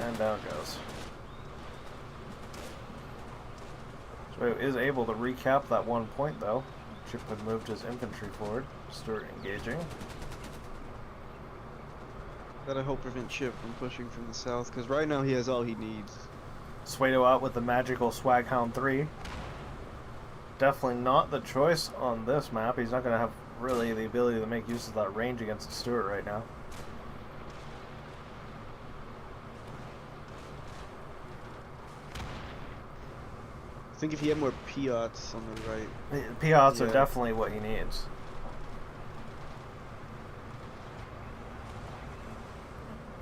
And down it goes. So he is able to recap that 1 point though. Chip had moved his infantry forward. Stewart engaging. Gotta help prevent Chip from pushing from the south, because right now he has all he needs. Pseudo out with the magical Swaghound 3. Definitely not the choice on this map. He's not going to have really the ability to make use of that range against Stewart right now. I think if he had more Piats on the right. Piats are definitely what he needs.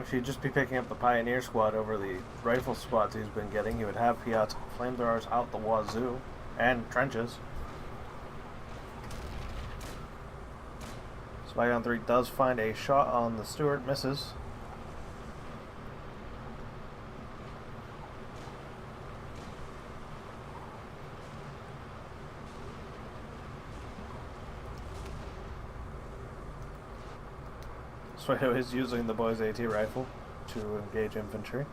If he'd just be picking up the Pioneer squad over the rifle squads he's been getting, he would have Piats flamethrowers out the wazoo and trenches. Swaghound 3 does find a shot on the Stewart, misses. Pseudo is using the boy's AT rifle to engage infantry.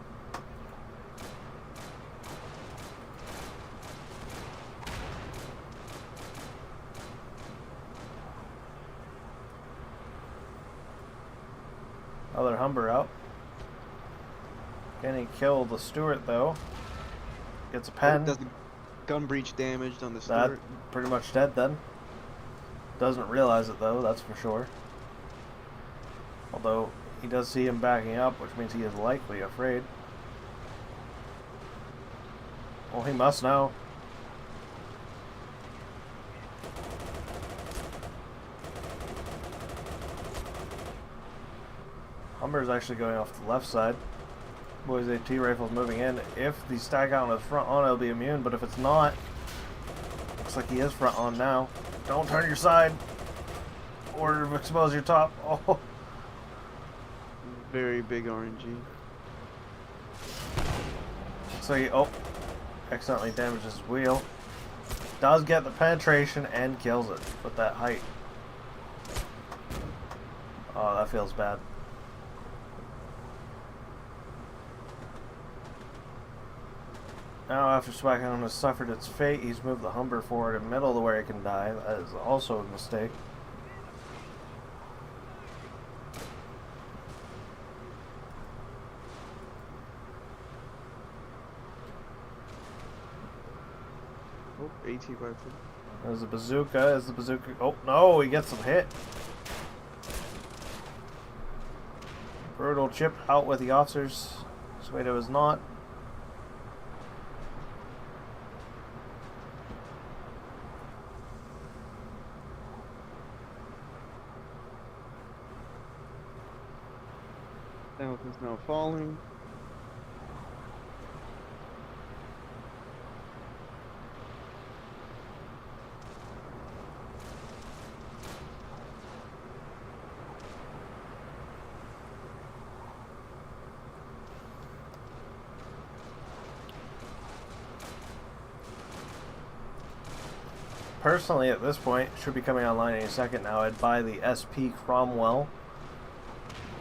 Other Humber out. Can he kill the Stewart though? Gets a pen. Does the gun breach damaged on the Stewart? That pretty much dead then. Doesn't realize it though, that's for sure. Although he does see him backing up, which means he is likely afraid. Well, he must know. Humber is actually going off the left side. Boys AT rifle's moving in. If the Staghound is front on, it'll be immune, but if it's not, looks like he is front on now. Don't turn your side or expose your top. Oh. Very big RNG. So he, accidentally damages his wheel. Does get the penetration and kills it with that height. Oh, that feels bad. Now after Swaghound has suffered its fate, he's moved the Humber forward in the middle to where he can die. That is also a mistake. AT rifle. There's a bazooka. Is the bazooka? Oh no, he gets some hit. Brutal Chip out with the officers. Pseudo is not. South is now falling. Personally, at this point, should be coming online any second now. I'd buy the SP Cromwell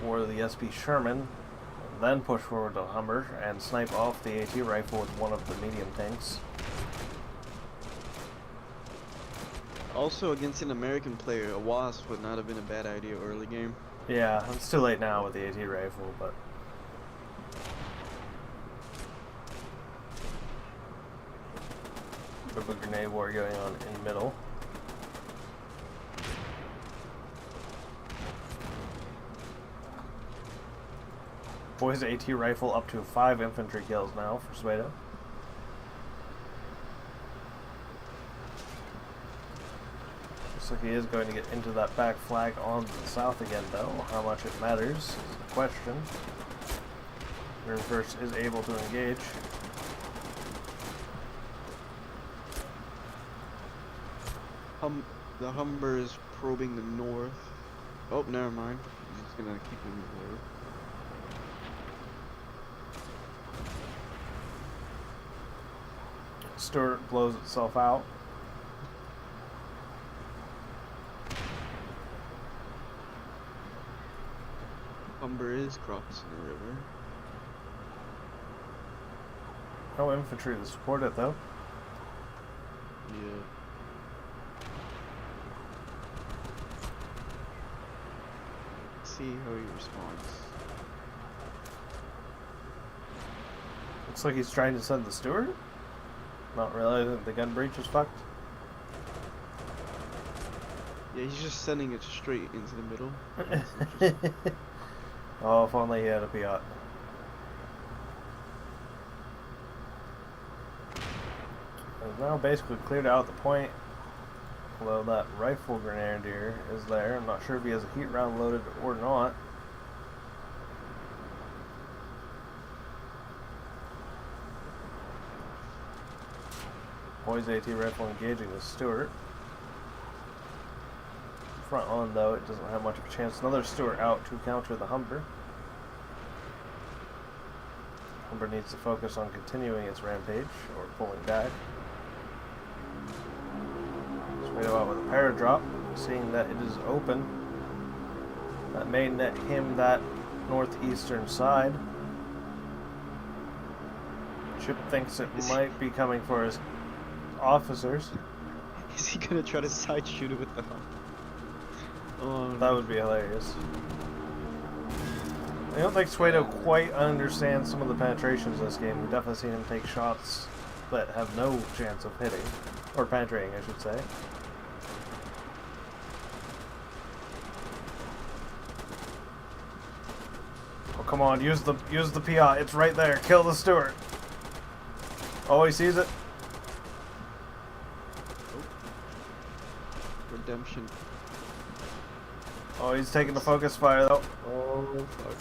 or the SP Sherman, then push forward to Humber and snipe off the AT rifle with one of the medium tanks. Also, against an American player, a Wasp would not have been a bad idea early game. Yeah, it's too late now with the AT rifle, but... bit of a grenade war going on in the middle. Boys AT rifle up to 5 infantry kills now for Pseudo. Looks like he is going to get into that back flag on the south again, though. How much it matters is the question. The reverse is able to engage. The Humber is probing the north. Oh, never mind. He's just gonna keep him there. Stuart blows itself out. Humber is crossing the river. No infantry to support it, though. Yeah. See how he responds. Looks like he's trying to send the Stuart. Not realizing the gun breach is fucked. Yeah, he's just sending it straight into the middle. That's interesting. Oh, if only he had a Piat. He's now basically cleared out the point. Although that rifle grenadier is there. I'm not sure if he has a heat round loaded or not. Boys AT rifle engaging the Stuart. Front on though, it doesn't have much of a chance. Another Stuart out to counter the Humber. Humber needs to focus on continuing its rampage or pulling back. Straight out with a paradrop, seeing that it is open. That may net him that northeastern side. Chip thinks it might be coming for his officers. Is he gonna try to side shoot it with the Humber? Oh, That would be hilarious. I don't think Pseudo quite understands some of the penetrations in this game. We've definitely seen him take shots that have no chance of hitting. Or penetrating, I should say. Oh, come on, use the PI. It's right there. Kill the Stuart. Oh, he sees it. redemption. Oh, he's taking the focus fire though. Oh, fuck.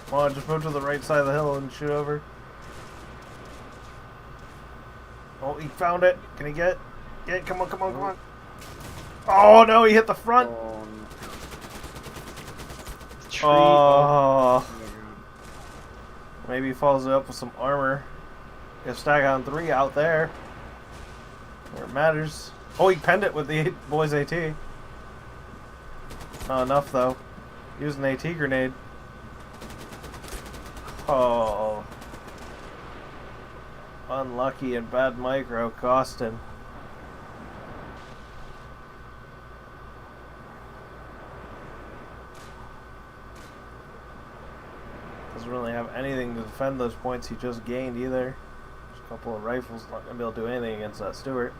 Come on, just move to the right side of the hill and shoot over. Oh, he found it. Can he get it? Get it. Come on, come on, come on. Oh, no, he hit the front. Oh, no. Tree. Oh. Oh my God. Maybe he follows it up with some armor. Get stack on 3 out there. Where it matters. Oh, he penned it with the boys AT. Not enough, though. Use an AT grenade. Oh. Unlucky and bad micro cost him. Doesn't really have anything to defend those points he just gained either. Just a couple of rifles, not going to be able to do anything against that Stuart.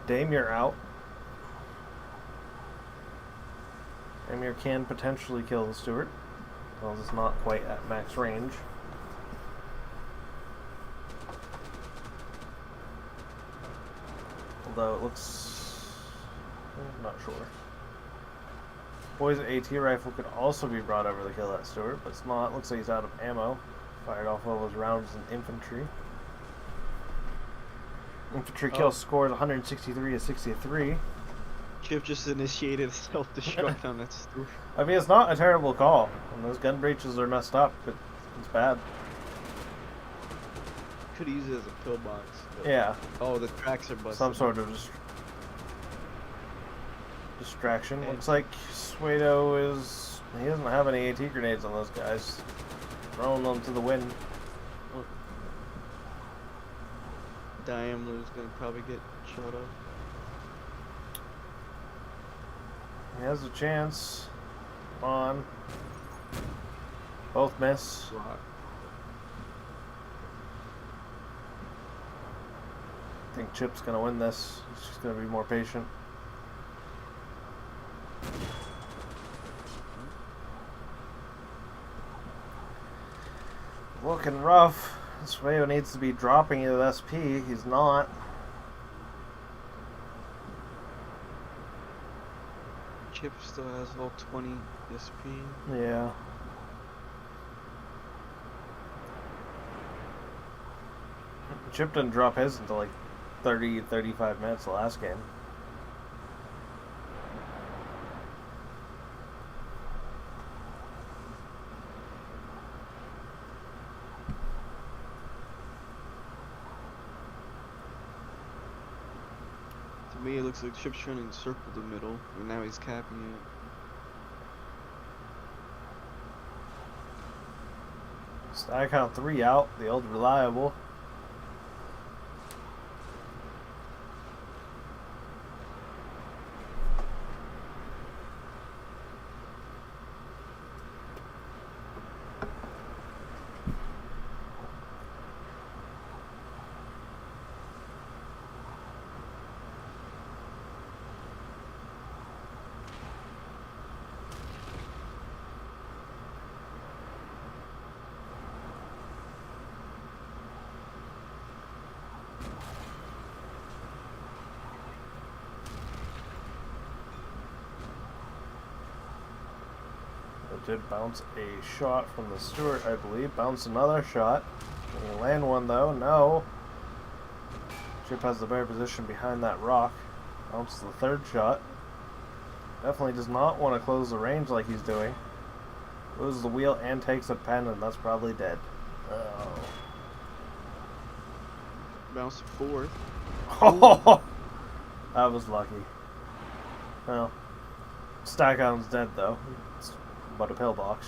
Damir out. Damir can potentially kill the Stuart. Well, it's not quite at max range. Although it looks... I'm not sure. Boy's AT rifle could also be brought over to kill that Stuart, but it's not. Looks like he's out of ammo. Fired off all those rounds in infantry. Infantry kill scored 163 to 63. Chip just initiated self-destruct on that Stuart. I mean, it's not a terrible call. And those gun breaches are messed up, but it's bad. Could use it as a pillbox. Yeah. Oh, the tracks are busted. Some sort of distraction. Looks like Pseudo is... He doesn't have any AT grenades on those guys. Throwing them to the wind. Daimler's gonna probably get shot up. He has a chance. Come on. Both miss. Rock. I think Chip's gonna win this. He's just gonna be more patient. looking rough. Swayo needs to be dropping his SP. He's not. Chip still has all 20 SP. Yeah. Chip didn't drop his until like 35 minutes the last game. To me, it looks like Chip's trying to encircle the middle, and now he's capping it. Stack count 3 out, the old reliable. Did bounce a shot from the Stewart, I believe. Bounce another shot. Can he land one though? No. Chip has the better position behind that rock. Bounces the third shot. Definitely does not want to close the range like he's doing. Loses the wheel and takes a pen, and that's probably dead. Oh. Bounce to 4. Oh, that was lucky. Well, Stackhound's dead though. It's but a pillbox.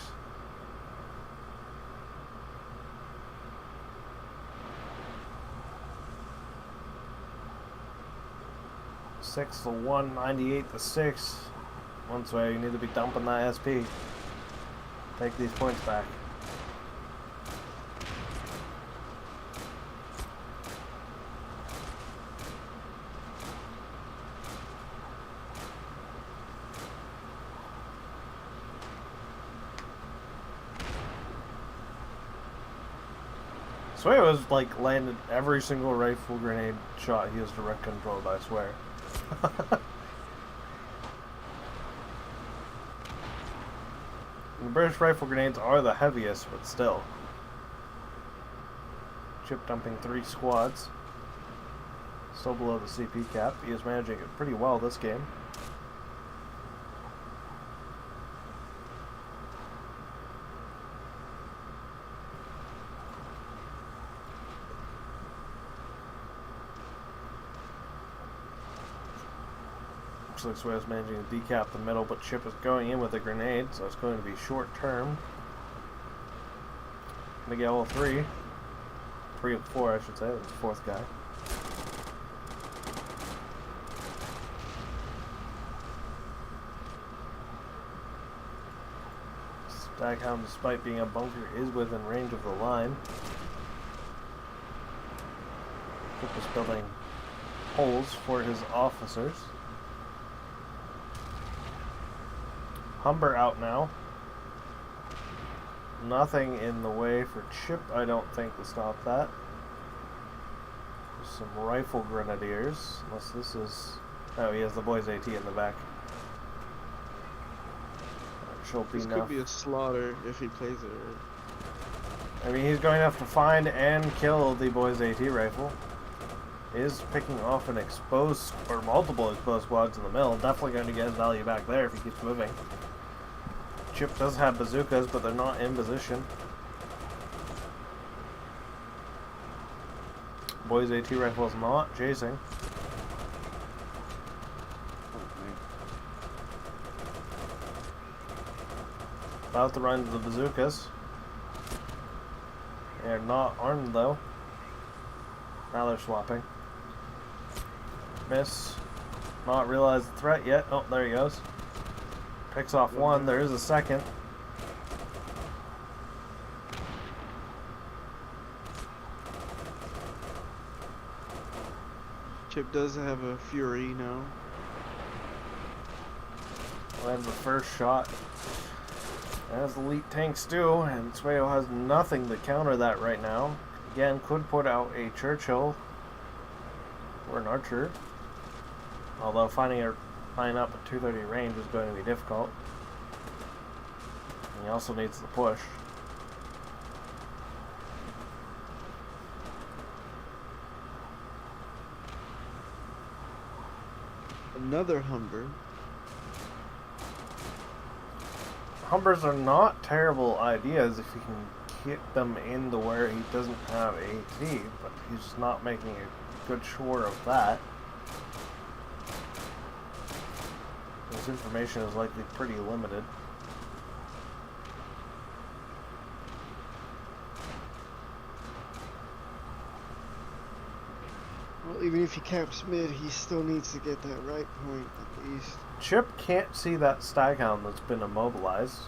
Six to 1, 98 to 6. One way you need to be dumping that SP. Take these points back. Sway was like landed every single rifle grenade shot he has direct controlled, I swear. The British rifle grenades are the heaviest, but still. Chip dumping 3 squads. Still below the CP cap. He is managing it pretty well this game. Looks like Sway's managing to decap the middle, but Chip is going in with a grenade, so it's going to be short term. Gonna get all 3. 3 of 4, I should say. That's the 4th guy. Staghound, despite being a bunker, is within range of the line. Chip is building holes for his officers. Humber out now. Nothing in the way for Chip, I don't think, to stop that. Some rifle grenadiers, unless this is... Oh, he has the boys AT in the back. This could be a slaughter if he plays it right. I mean, he's going to have to find and kill the boys AT rifle. He is picking off an exposed, or multiple exposed squads in the middle. Definitely going to get his value back there if he keeps moving. Chip does have bazookas, but they're not in position. Boys AT rifle is not chasing. About to run to the bazookas. They're not armed though. Now they're swapping. Miss. Not realized the threat yet. Oh, there he goes. Picks off one. There is a second. Chip does have a Fury now. Lands the first shot. As elite tanks do, and Swayo has nothing to counter that right now. Again, could put out a Churchill or an Archer, although finding up at 230 range is going to be difficult. And he also needs the push. Another Humber. Humbers are not terrible ideas if you can get them in to where he doesn't have AT, but he's just not making a good sure of that. His information is likely pretty limited. Well, even if he caps mid, he still needs to get that right point at least. Chip can't see that Staghound that's been immobilized.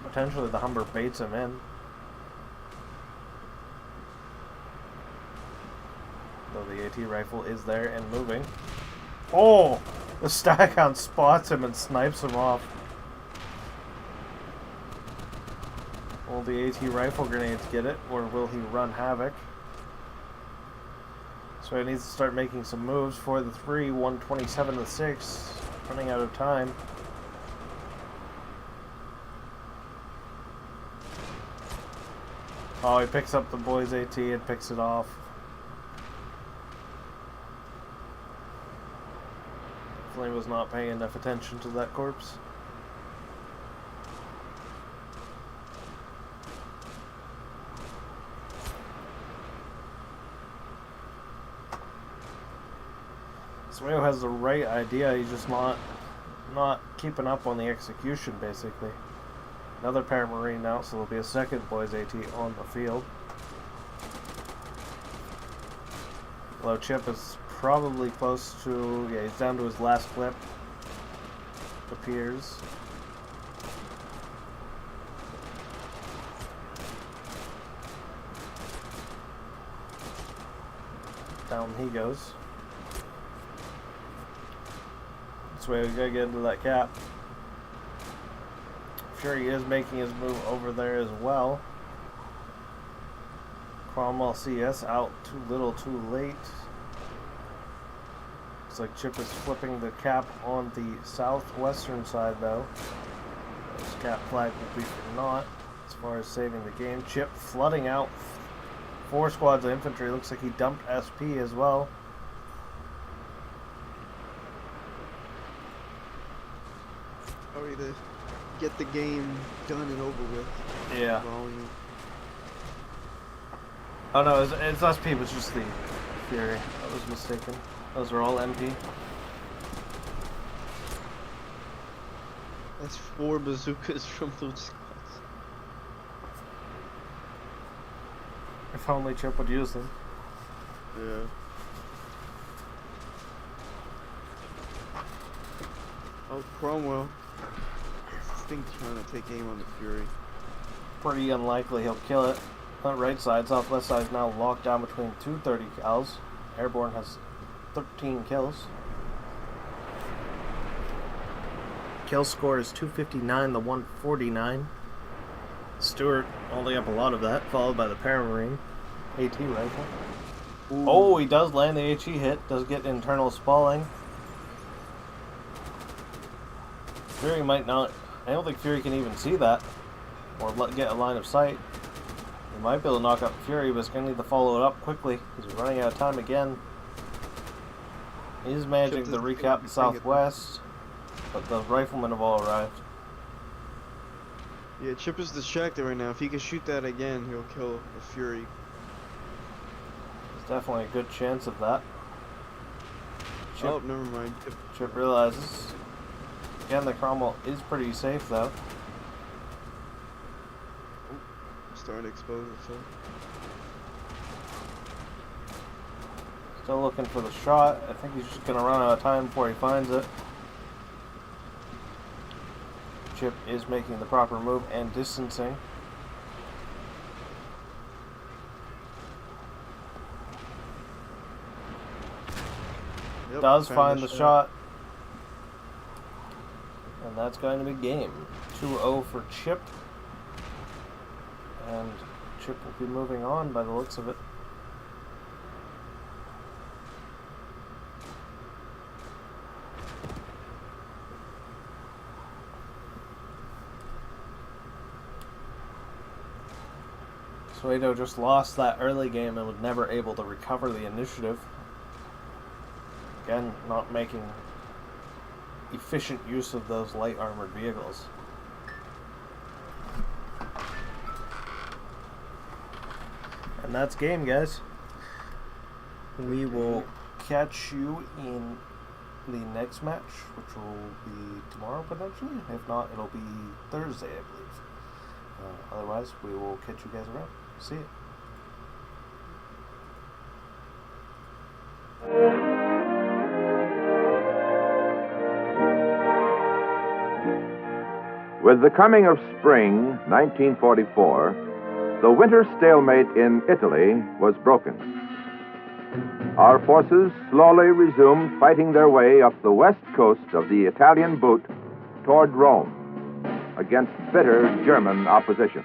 Potentially the Humber baits him in. Though the AT rifle is there and moving. Oh! The Staghound spots him and snipes him off. Will the AT rifle grenades get it, or will he run havoc? So he needs to start making some moves for the 3, 127 to 6. Running out of time. Oh, he picks up the boy's AT and picks it off. Definitely was not paying enough attention to that corpse. Swayo has the right idea, he's just not keeping up on the execution, basically. Another Paramarine now, so there'll be a second boys AT on the field. Although Chip is probably close to, yeah, he's down to his last clip. Appears. Down he goes. This way we gotta get into that cap. Fury is making his move over there as well. Cromwell CS out too little too late. Looks like Chip is flipping the cap on the southwestern side though. This cap flag will be for naught as far as saving the game. Chip flooding out 4 squads of infantry. Looks like he dumped SP as well. Sorry to get the game done and over with. Yeah. Volume. Oh no, it's SP, it was just the Fury. I was mistaken. Those are all MP. That's 4 bazookas from those squads. If only Chip would use them. Yeah. Oh, Cromwell. This thing's trying to take aim on the Fury. Pretty unlikely he'll kill it. On the right side, southwest side is now locked down between 230 cals. Airborne has 13 kills. Kill score is 259 to 149. Stewart holding up a lot of that, followed by the Paramarine AT rifle. Ooh. Oh, he does land the HE hit, does get internal spalling. Fury might not, I don't think Fury can even see that, or get a line of sight. He might be able to knock out Fury, but he's going to need to follow it up quickly. He's running out of time again. He's managing to recap the southwest, but the riflemen have all arrived. Yeah, Chip is distracted right now. If he can shoot that again, he'll kill the Fury. There's definitely a good chance of that. Chip, oh, never mind. Chip realizes. Again, the Cromwell is pretty safe, though. Starting to expose itself. Still looking for the shot. I think he's just going to run out of time before he finds it. Chip is making the proper move and distancing. Yep, Does find the shot. And that's going to be game. 2-0 for Chip. And Chip will be moving on by the looks of it. Pseudo just lost that early game and was never able to recover the initiative. Again, not making efficient use of those light armored vehicles. And that's game, guys. We will catch you in the next match, which will be tomorrow potentially. If not, it'll be Thursday, I believe. Otherwise, we will catch you guys around. See you. With the coming of spring, 1944, the winter stalemate in Italy was broken. Our forces slowly resumed fighting their way up the west coast of the Italian boot toward Rome against bitter German opposition.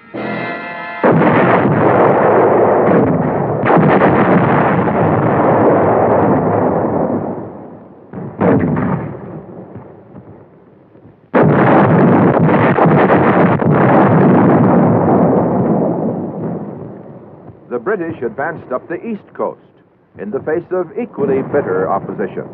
The British advanced up the east coast in the face of equally bitter opposition.